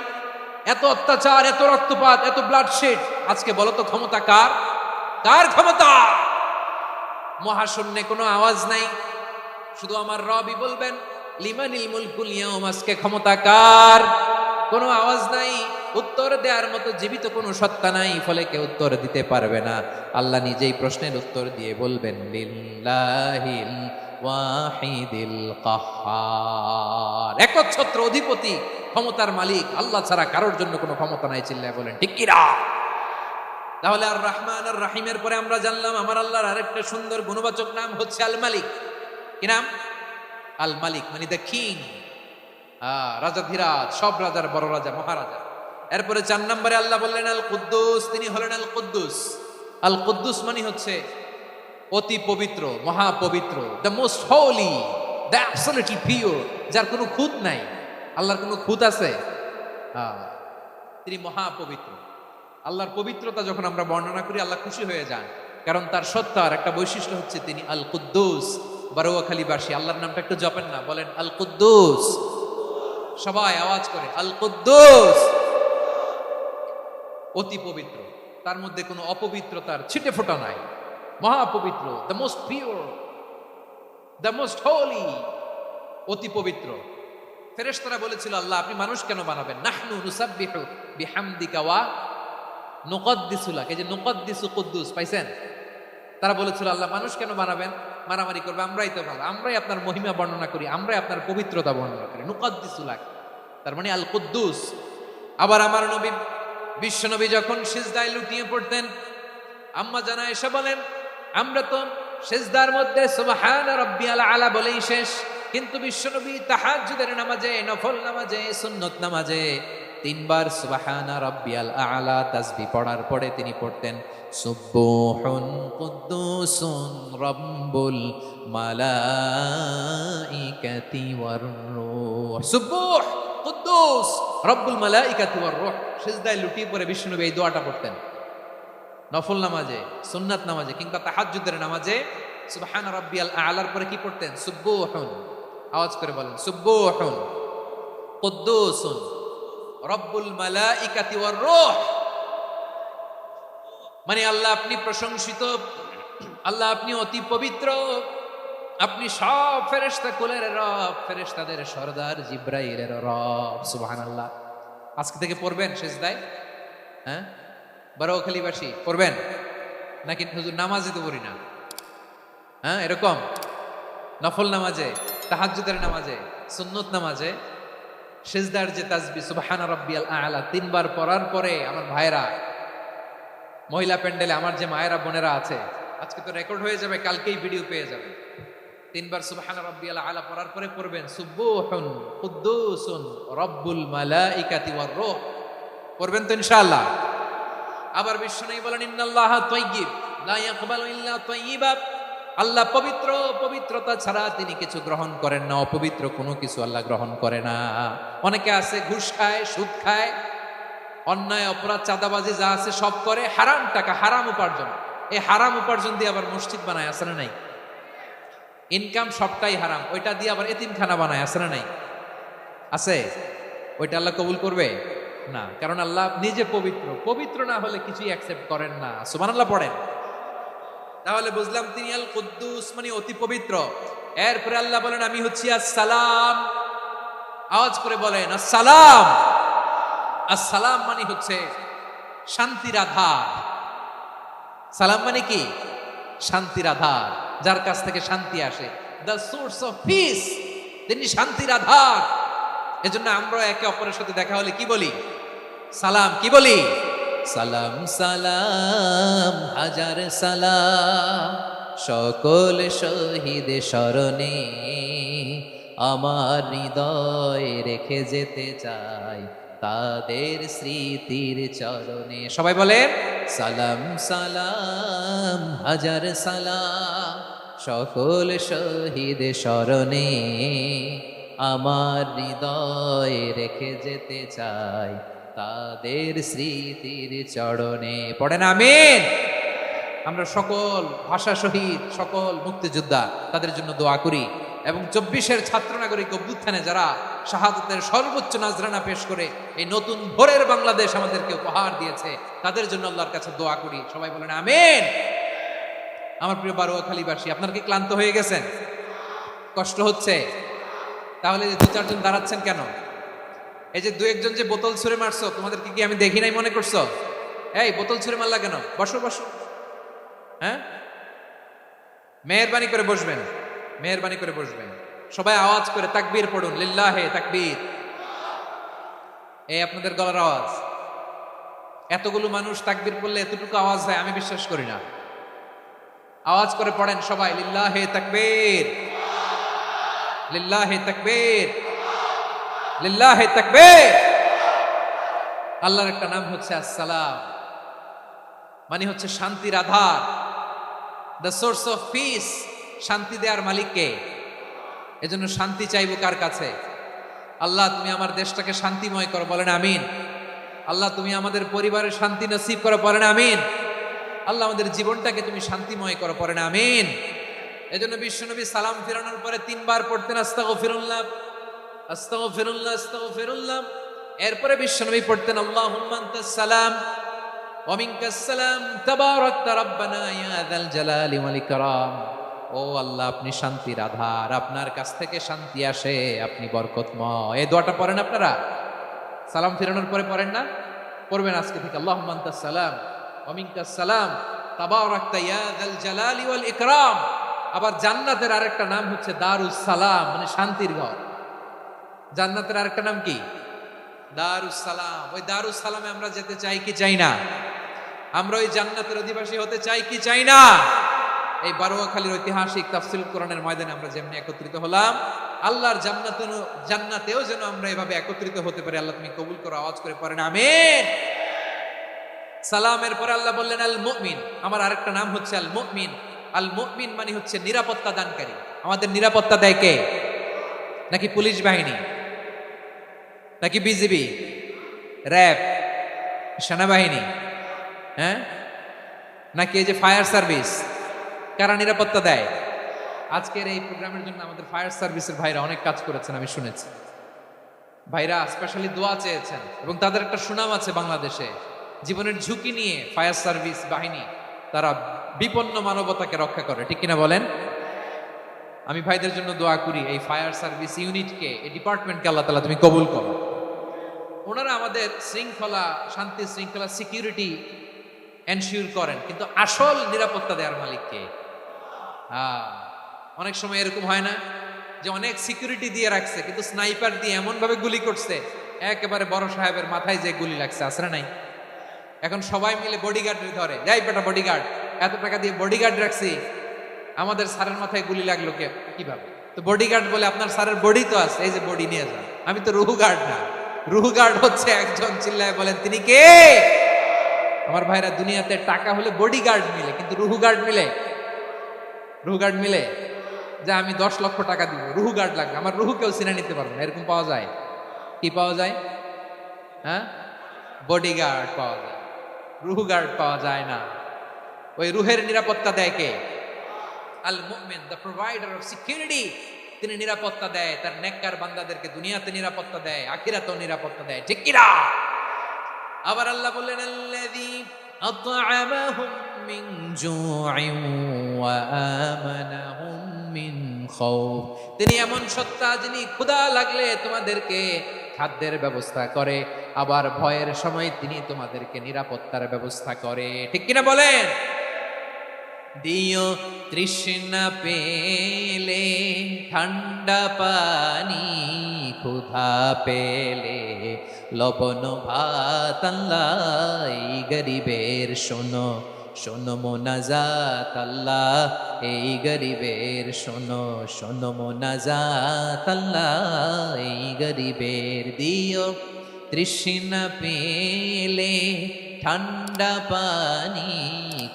এত অত্যাচার, এত রক্তপাত, এত ব্লাডশেড। আজকে বলো তো ক্ষমতা কার? কার ক্ষমতা? মহাশূন্যে কোনো আওয়াজ নাই, শুধু আমার রবই বলবেন, লিমানিল মুলকুল ইয়াউম। আজকে ক্ষমতা কার? কোনো আওয়াজ নাই, উত্তর দেওয়ার মতো জীবিত কোনো সত্তা নাই, ফলে কেউ উত্তর দিতে পারবে না। আল্লাহ নিজেই প্রশ্নের উত্তর দিয়ে বলবেন, লিল্লাহিল ওয়াহিদিল কাহ্হার। একচ্ছত্র অধিপতি, ক্ষমতার মালিক আল্লাহ ছাড়া কারোর জন্য কোনো ক্ষমতা নাই। চিল্লায় বলেন ঠিক কিনা? তাহলে আর রহমান আর রাহিমের পরে আমরা জানলাম আমার আল্লাহর আরেকটা সুন্দর গুণবাচক নাম হচ্ছে আল মালিক। কি নাম? আল মালিক, মানে দ্য কিং, রাজাধিরাজ, সব রাজার বড় রাজা, মহারাজা। এরপরে 4 নম্বরে আল্লাহ বললেন আল কুদ্দুস, তিনি হলেন আল কুদ্দুস। আল কুদ্দুস মানে হচ্ছে অতি পবিত্র, মহাপবিত্র, the most holy, the absolutely pure, যার কোনো খুঁত নাই। আল্লাহর কোনো খুঁত আছে? তিনি মহাপবিত্র। আল্লাহর পবিত্রতা যখন আমরা বর্ণনা করি, আল্লাহ খুশি হয়ে যান, কারণ তার সত্তার একটা বৈশিষ্ট্য হচ্ছে তিনি আল কুদ্দুস। বারোয়াখালীবাসী আল্লাহর নামটা একটু জপেন না, বলেন আল কুদ্দুস, সবাই আওয়াজ করে আল কুদ্দুস। অতি পবিত্র, তার মধ্যে কোনো অপবিত্রতার ছিটে ফোঁটা নাই, মহাপবিত্র, the most pure, the most holy, অতি পবিত্র। ফেরেশতারা বলেছিল, আল্লাহ আপনি মানুষ কেন বানাবেন? নাহনু নুসাব্বিহু বিহামদিকা ওয়া নুকদ্দিসু লাক। এই যে নুকদ্দিসু কুদ্দুস পাইছেন? তারা বলেছিল, আল্লাহ মানুষ কেন বানাবেন? মারামারি করবে, আমরাই তো ভালো, আমরাই আপনার মহিমা বর্ণনা করি, আমরাই আপনার পবিত্রতা বর্ণনা করি। নুকদ্দিসু লাক, তার মানে আল কুদ্দুস। আবার আমার নবী, বিশ্ব নবী যখন সিজদায় লুটিয়ে পড়তেন, আম্মা জানা এসে বলেন, আমরা তো সিজদার মধ্যে সুবহান রাব্বিয়াল আলা বলেই শেষ, কিন্তু বিশ্বনবী তাহাজ্জুদের নামাজে, নফল নামাজে, সুন্নত নামাজে তিনবার সুবহানা রাব্বিয়াল আ'লা তাসবিহ পড়ার পরে তিনি পড়তেন সুবহুন কুদ্দুসুন রাব্বুল মালাইকাতি ওয়ার রূহ। সুবহ কুদ্দুস রব্বুল মালাইকাতি ওয়ার রূহ। সিজদায় লুটিয়ে পড়ে বিষ্ণুনবী এই দোয়াটা পড়তেন। নফল নামাজে, সুন্নাত নামাজে কিংবা তাহাজ্জুদের নামাজে সুবহান রাব্বিয়াল আ'লার পরে কি পড়তেন? সুবহুন, আওয়াজ করে বলেন সুবহুন কুদ্দুসুন রব্বুল মালাইকাতি ওয়ার রূহ। মানে আল্লাহ আপনি প্রশংসিত, আল্লাহ আপনি অতি পবিত্র, আপনি সব ফেরেশতা কুলের রব, ফেরেশতাদের সরদার জিব্রাইলের রব। সুবহানাল্লাহ। আজকে থেকে পড়বেন সিজদায়? হ্যাঁ, বারোখালীবাসী পড়বেন নাকি হুজুর নামাজে তো পড়ি না? হ্যাঁ, এরকম নফল নামাজে, তাহাজ্জুদের নামাজে, সুন্নত নামাজে সিজদার যে তাসবিহ সুবহানা রাব্বিয়াল আ'লা তিনবার পড়ার পরে আমার ভাইরা, মহিলা প্যান্ডেলে আমার যে মায়েরা বোনেরা আছে, আজকে তো রেকর্ড হয়ে যাবে, কালকেই ভিডিও পেয়ে যাবে। তিনবার সুবহানা রাব্বিয়াল আ'লা পড়ার পরে পড়বেন সুবহুন কুদ্দুসুন রব্বুল মালাইকাতি ওয়ার রূহ। পড়বেন তো ইনশাআল্লাহ? আবার বিশ্বনবী বলেন ইন্নাল্লাহা তাইয়্যিব লা ইয়াকবালু ইল্লা তাইয়্যিবা। আল্লাহ পবিত্র, পবিত্রতা ছাড়া তিনি কিছু গ্রহণ করেন না, অপবিত্র কোনো কিছু আল্লাহ গ্রহণ করে না। অনেকে আছে ঘুষ খায়, সুদ খায়, অন্যায় অপরাধ চাঁদাবাজি যা আছে সব করে, হারাম টাকা, হারাম উপার্জন। এই হারাম উপার্জন দিয়ে আবার মসজিদ বানায়, আছে না নাই? ইনকাম সবটাই হারাম, ওইটা দিয়ে আবার এতিমখানা বানায়, আছে না নাই? আছে। ওইটা আল্লাহ কবুল করবে না, কারণ আল্লাহ নিজে পবিত্র। পবিত্র না হলে কিছুই অ্যাকসেপ্ট করেন না। সুবহানাল্লাহ পড়েন। তাহলে বুঝলাম তিনি আল কুদ্দুস মানে অতি পবিত্র। এরপরে আল্লাহ বলেন আমি হচ্ছি আসসালাম। আওয়াজ করে বলেন আসসালাম। আসসালাম মানে হচ্ছে শান্তির আধার। সালাম মানে কি? শান্তির আধার, যার কাছ থেকে শান্তি আসে। দ্য সোর্স অফ পিস, তিনি শান্তির আধার। এজন্য আমরা একে অপরের সাথে দেখা হলে কি বলি? সালাম। কি বলি? সালাম সালাম হাজার সালাম সকল শহীদ স্মরণে আমার হৃদয় রেখে যেতে চাই তাদের স্মৃতির চরণে। সবাই বলেন সালাম সালাম হাজার সালাম সকল শহীদ স্মরণে আমার হৃদয় রেখে যেতে চাই তাদের স্মৃতির চরণে। পড়েন আমিন। আমরা সকল ভাষা শহীদ, সকল মুক্তিযোদ্ধা, তাদের জন্য দোয়া করি এবং 24-এর ছাত্র নাগরিক অভ্যুত্থানে যারা শাহাদাতের সর্বোচ্চ নাজরানা পেশ করে এই নতুন ভোরের বাংলাদেশ আমাদেরকে উপহার দিয়েছে, তাদের জন্য আল্লাহর কাছে দোয়া করি। সবাই বলেন আমিন। আমার প্রিয় বারোয়াখালীবাসী, আপনারা কি ক্লান্ত হয়ে গেছেন? কষ্ট হচ্ছে? তাহলে 2-4 জন দাঁড়াচ্ছেন কেন? এই যে 2-1 জন যে বোতল ছুঁড়ে মারছো, তোমাদেরকে কি আমি দেখি নাই মনে করছো? এই বোতল ছুঁড়ে মারলা কেন? বসো বসো। হ্যাঁ, মেহেরবানি করে বসবেন, মেহেরবানি করে বসবেন। সবাই আওয়াজ করে তাকবীর পড়ুন, লিল্লাহে তাকবীর। এই আপনাদের গলার আওয়াজ। এতগুলো মানুষ তাকবীর পড়লে এতটুকু আওয়াজ হয় আমি বিশ্বাস করি না। আওয়াজ করে পড়েন সবাই, লিল্লাহে তাকবীর, লিল্লাহে তাকবীর, লিল্লাহে তাকবীর। আল্লাহর একটা নাম হচ্ছে আসসালাম, মানে হচ্ছে শান্তির আধার, দ্য সোর্স অফ পিস। শান্তি দেওয়ার মালিক কে? এজন্য শান্তি চাইবো কার কাছে? আল্লাহ তুমি আমার দেশটাকে শান্তিময় করো, বলেন আমিন। আল্লাহ তুমি আমাদের পরিবারের শান্তি নসিব করো, বলেন আমিন। আল্লাহ আমাদের জীবনটাকে তুমি শান্তিময় করো, পড়েন আমিন। এজন্য বিশ্বনবী সালাম ফিরানোর পরে 3 বার পড়তেন আস্তাগফিরুল্লাহ, আস্তাগফিরুল্লাহ, আস্তাগফিরুল্লাহ। এরপরে বিশ্বনবী পড়তেন আল্লাহুম্মা আনতাস সালাম ওয়া মিনকাস সালাম তাবারাকতা রাব্বানা ইয়া যাল জালালি ওয়াল ইকরাম। ও আল্লাহ আপনি শান্তির আধার, আপনার কাছ থেকে শান্তি আসে, আপনি বরকতময়। এই দোয়াটা পড়েন আপনারা সালাম ফিরানোর পরে, পড়েন না? পড়বেন আজকে থেকে আল্লাহুম্মা আনতাস সালাম ওয়া মিনকাস সালাম তাবারাকতা ইয়া যাল জালালি ওয়াল ইকরাম। আবার জান্নাতের আরেকটা নাম হচ্ছে দারুস সালাম, মানে শান্তির ঘর। জান্নাতের আরেকটা নাম কি? দারুস সালাম। ওই দারুস সালামে আমরা যেতে চাই কি চাই না? আমরা ওই জান্নাতের অধিবাসী হতে চাই কি চাই না? এই বারোয়াখালীর ঐতিহাসিক তাফসীরুল কোরআনের ময়দানে আমরা যেমনি একত্রিত হলাম, আল্লাহর জান্নাতেও যেন আমরা এভাবে একত্রিত হতে পারি। আল্লাহ তুমি কবুল করো, আওয়াজ করে পড়েন আমিন। সালামের পরে আল্লাহ বললেন আল মুমিন, আমার আরেকটা নাম হচ্ছে আল মুমিন। আল মুমিন মানে হচ্ছে নিরাপত্তা দানকারী। আমাদের নিরাপত্তা দেয় কে? নাকি পুলিশ বাহিনী, নাকি বিজিবি, র্যাব, সেনাবাহিনী, হ্যাঁ, নাকি এই যে ফায়ার সার্ভিস? কারা নিরাপত্তা দেয়? আজকের এই প্রোগ্রামের জন্য আমাদের ফায়ার সার্ভিসের ভাইরা অনেক কাজ করেছেন, আমি শুনেছি। ভাইরা স্পেশালি দোয়া চেয়েছেন এবং তাদের একটা সুনাম আছে বাংলাদেশে। জীবনের ঝুঁকি নিয়ে ফায়ার সার্ভিস বাহিনী তারা বিপন্ন মানবতাকে রক্ষা করে, ঠিক কিনা বলেন? আমি ভাইদের জন্য দোয়া করি, এই ফায়ার সার্ভিস ইউনিটকে, এই ডিপার্টমেন্টকে আল্লাহ তাআলা তুমি কবুল করো। ওনারা আমাদের শৃঙ্খলা, শান্তি শৃঙ্খলা, সিকিউরিটি এনশিওর করেন, কিন্তু আসল নিরাপত্তা দেওয়ার মালিক কে? অনেক সময় এরকম হয় না যে অনেক সিকিউরিটি দিয়ে রাখছে, কিন্তু স্নাইপার দিয়ে এমন ভাবে গুলি করছে একেবারে বড় সাহেবের মাথায় যে গুলি লাগছে, আসলে নাই? এখন সবাই মিলে বডিগার্ডের ধরে, যাই বেটা বডিগার্ড, এত টাকা দিয়ে বডিগার্ড রাখছি, আমাদের স্যারের মাথায় গুলি লাগলো কিভাবে? তো বডিগার্ড বলে আপনার স্যারের বডি তো আছে, এই যে বডি নিয়ে যান। আমি তো রুহু গার্ড না, রুহু গার্ড হচ্ছে একজন, চিল্লায় বলেন তিনি কে? আমার ভাইরা, দুনিয়াতে টাকা হলে বডিগার্ড মিলে, কিন্তু রুহু গার্ড মিলে? রুহু গার্ড মিলে যে আমি 10 লক্ষ টাকা দিব, রুহু গার্ড লাগবে, আমার রুহু কেউ চিনে নিতে পারবে না, এরকম পাওয়া যায়? কি পাওয়া যায়? হ্যাঁ, বডিগার্ড পাওয়া যায়, রুহু গার্ড পাওয়া যায় না। ওই রুহের নিরাপত্তা দেয় কে? আল মুমিন, দ্য প্রোভাইডার অফ সিকিউরিটি। তিনি নিরাপত্তা দেয় তার নেককার বান্দাদেরকে, দুনিয়াতে নিরাপত্তা দেয়, আখিরাতেও নিরাপত্তা দেয়, ঠিক কি না? আবার আল্লাহ বললেন আল্লাযী আত'আমাহুম মিন জু'ইন ওয়া আমানাহুম মিন খাউফ। তিনি এমন সত্তা যিনি ক্ষুধা লাগলে তোমাদেরকে খাদ্যের ব্যবস্থা করে, আবার ভয়ের সময় তিনি তোমাদেরকে নিরাপত্তার ব্যবস্থা করে, ঠিক কিনা বলেন? দিও তৃষ্ণা পেলে ঠান্ডা পানি, ক্ষুধা পেলে লবণ ভাত, আল্লাহ এই গরিবের শোনো শোনো মোনাজাত, আল্লাহ এই গরিবের শোনো শোনো মোনাজাত, আল্লাহ এই গরিবের। দিও তৃষ্ণা পেলে ঠান্ডা পানি,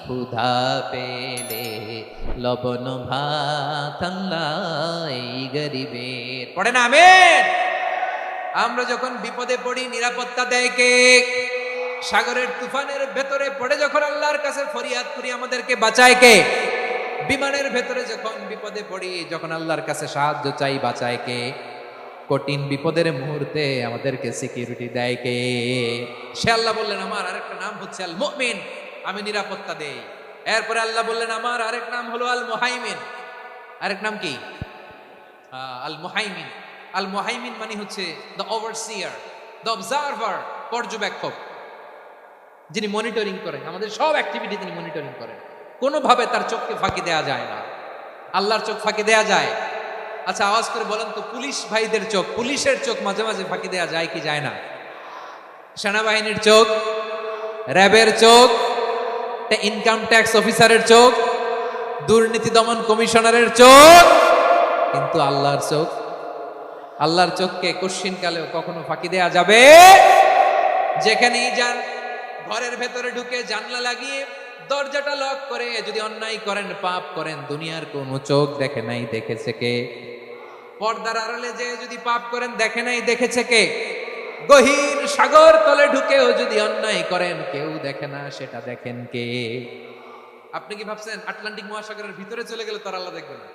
ক্ষুধা পেলে লবণ ভাত, আল্লাহ এই গরিবের। পড়ে না আমিন? আমরা যখন বিপদে পড়ি নিরাপত্তা দেয় কে? সাগরের তুফানের ভেতরে পড়ে যখন আল্লাহর কাছে ফরিয়াদ করি আমাদেরকে বাঁচায় কে? বিমানের ভেতরে যখন বিপদে পড়ি, যখন আল্লাহর কাছে সাহায্য চাই, বাঁচায় কে? কঠিন বিপদের মুহূর্তে আমাদেরকে সিকিউরিটি দেয় কে? সে আল্লাহ বললেন আমার আরেকটা নাম হচ্ছে আল মুমিন, আমি নিরাপত্তা দেই। এরপরে আল্লাহ বললেন আমার আরেক নাম হলো আল মুহাইমিন। আরেক নাম কি? আল মুহাইমিন। আল মুহাইমিন মানে হচ্ছে দ্য ওভারসিয়ার, দ্য অবজারভার, পর্যবেক্ষক, যিনি মনিটরিং করেন আমাদের সব অ্যাক্টিভিটি, তিনি মনিটরিং করেন। কোনোভাবে তার চোখকে ফাঁকি দেয়া যায় না। আল্লাহর চোখ ফাঁকি দেয়া যায়? আচ্ছা আওয়াজ করে বলেন তো, পুলিশ ভাইদের চোখ, পুলিশের চোখ মাঝে মাঝে ফাঁকি দেয়া যায় কি যায় না? সেনাবাহিনীর চোখ, র্যাবের চোখ, ইনকাম ট্যাক্স অফিসারের চোখ, দুর্নীতি দমন কমিশনারের চোখ, কিন্তু আল্লাহর চোখ, আল্লাহর চোখকে কশ্চিনকালেও কখনো ফাঁকি দেয়া যাবে? যেখানেই যান, ঘরের ভেতরে ঢুকে জানলা লাগিয়ে দরজাটা লক করে যদি অন্যায় করেন, পাপ করেন, দুনিয়ার কোনো চোখ দেখে নাই, দেখেছে কে? পর্দার আড়ালে যে যদি পাপ করেন, দেখে নাই, দেখেছে কে? গহীন সাগর তলে ঢুকেও যদি অন্যায় করেন, কেউ দেখে না, সেটা দেখেন কে? আপনি কি ভাবছেন আটলান্টিক মহাসাগরের ভিতরে চলে গেলে তার আল্লাহ দেখবেন না?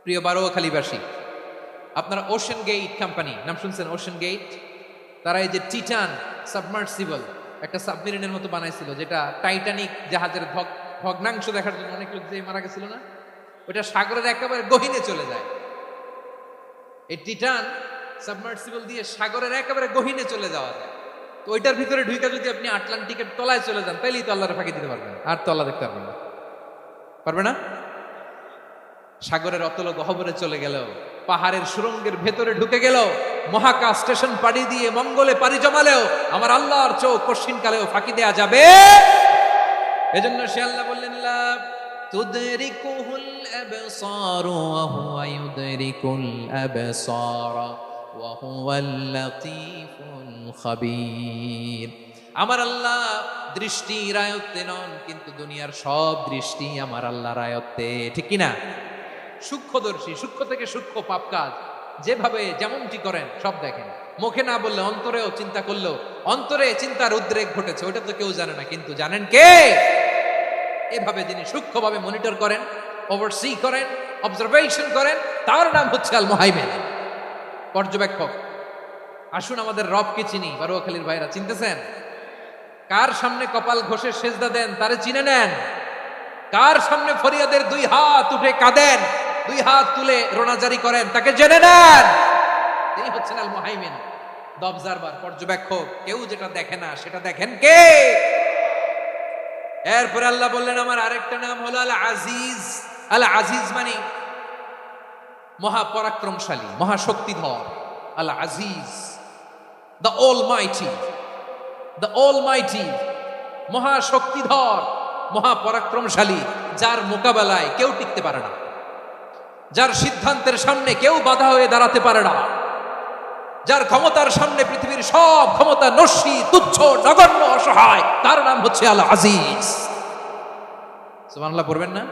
প্রিয় বারোয়াখালীবাসী, আপনারা ওশেন গেট কোম্পানি নাম শুনছেন? ওশেন গেট, তারা এই যে টিটান সাবমার্সিবল একটা সাবমেরিনের মতো বানাইছিল, যেটা টাইটানিক জাহাজের ভগ্নাংশ দেখার জন্য অনেক লোক যে মারা গেছিল না, ওটা সাগরের একেবারে গহীনে চলে যায়। এই টিটান সাবমার্সিবল দিয়ে সাগরের একেবারে গহীনে চলে যাওয়া যায়। তো ওইটার ভিতরে ঢুকে যদি আপনি আটলান্টিকের তলায় চলে যান, তাইলেই তো আল্লাহর ফাঁকি দিতে পারবেন, আর তো আল্লাহ দেখতে পারবেন না। পারবে না? সাগরের অতল গহ্বরে চলে গেল, পাহাড়ের সুরঙ্গের ভেতরে ঢুকে গেল, মহাকাশ স্টেশন পাড়ি দিয়ে মঙ্গলে পাড়ি জমালেও আমার আল্লাহর চোখ কশ্চিন কালেও ফাঁকি দেয়া যাবে? এজন্য সে আল্লাহ বললেন লা তুদরিকুহুল আবসার ওয়া হুয়া ইউদরিকুল আবসার ওয়া হুয়াল লাতীফুল খাবীর। আমার আল্লাহ দৃষ্টির আয়ত্তে নন, কিন্তু দুনিয়ার সব দৃষ্টি আমার আল্লাহর আয়ত্তে, ঠিক কি না? সূক্ষ্মদর্শী, সূক্ষ্ম থেকে সূক্ষ্ম পাপ কাজ যেভাবে যেমনটি করেন সব দেখেন। মুখে না বললে অন্তরেও চিন্তা করলেও অন্তরে চিন্তার উদ্রেক ঘটেছে, ওটা তো কেউ জানে না, কিন্তু জানেন কে? এভাবে যিনি সূক্ষ্মভাবে মনিটর করেন, ওভারসি করেন, অবজারভেশন করেন, তার নাম হচ্ছে আল মুহাইমিন, পর্যবেক্ষক। আসুন আমাদের রবকে চিনি। বারুয়াখালীর ভাইরা চিনতেছেন? কার সামনে কপাল ঘষে সেজদা দেন তারে চিনে নেন। কার সামনে ফরিয়াদের দুই হাত উঠে কাঁদেন, দুই হাত তুলে রোনাজারি করেন, তাকে জেনে নেন। তিনি হচ্ছেন আল মুহাইমিন, দ্য অবজারভার, পর্যবেক্ষক। কেউ যেটা দেখে না সেটা দেখেন কে? এরপর আল্লাহ বললেন আমার আরেকটা নাম হলো আল আজিজ। আল আজিজ মানে মহাপরাক্রমশালী, মহাশক্তিধর। আল আজিজ, দ্য অলমাইটি, দ্য অলমাইটি, মহাশক্তিধর, মহাপরাক্রমশালী, যার মোকাবেলায় কেউ টিকতে পারে না, যার সিদ্ধান্তের সামনে কেউ বাধা হয়ে দাঁড়াতে পারে না, যার ক্ষমতার সামনে পৃথিবীর সব ক্ষমতা নস্যি, তুচ্ছ, নগণ্য, অসহায়, তার নাম হচ্ছে আল আজিজ। সুবহানাল্লাহ পড়বেন না?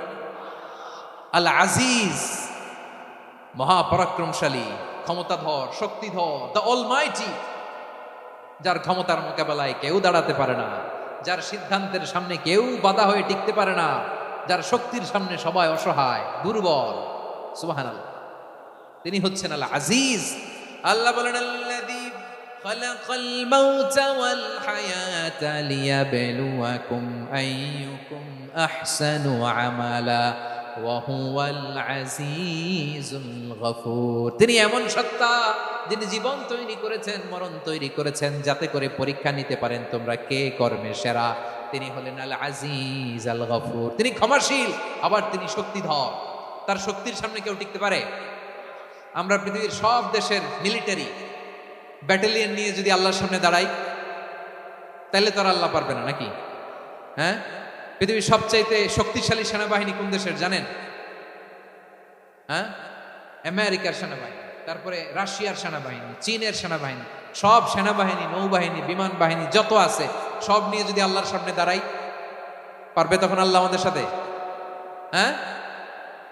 আল আজিজ, মহাপরাক্রমশালী, ক্ষমতাধর, শক্তিধর, দ্য অলমাইটি, যার ক্ষমতার মোকাবেলায় কেউ দাঁড়াতে পারে না, যার সিদ্ধান্তের সামনে কেউ বাধা হয়ে টিকতে পারে না, যার শক্তির সামনে সবাই অসহায়, দুর্বল। সুবহানাল্লাহ, তিনি হচ্ছেন আল আজিজ। আল্লাহ বলেন আল্লাযী খালাকাল মাউতা ওয়াল হায়াতা লিয়াবলুয়াকুম আইয়ুকুম আহসানু আমালা ওয়া হুয়াল আজিজুল গফুর। তিনি এমন সত্তা যিনি জীবন তৈরি করেছেন, মরণ তৈরি করেছেন, যাতে করে পরীক্ষা নিতে পারেন তোমরা কে কর্মে সেরা। তিনি হলেন আল আজিজ আল গফুর। তিনি ক্ষমাশীল, আবার তিনি শক্তিধর। তার শক্তির সামনে কেউ টিকতে পারে? আমরা পৃথিবীর সব দেশের মিলিটারি ব্যাটালিয়ন নিয়ে যদি আল্লাহর সামনে দাঁড়াই, তাহলে তো আর আল্লাহ পারবে না নাকি? হ্যাঁ, পৃথিবীর সবচাইতে শক্তিশালী সেনাবাহিনী কোন দেশের জানেন? হ্যাঁ, আমেরিকার সেনাবাহিনী, তারপরে রাশিয়ার সেনাবাহিনী, চীনের সেনাবাহিনী, সব সেনাবাহিনী, নৌবাহিনী, বিমান বাহিনী যত আছে সব নিয়ে যদি আল্লাহর সামনে দাঁড়াই, পারবে তখন আল্লাহ আমাদের সাথে? হ্যাঁ,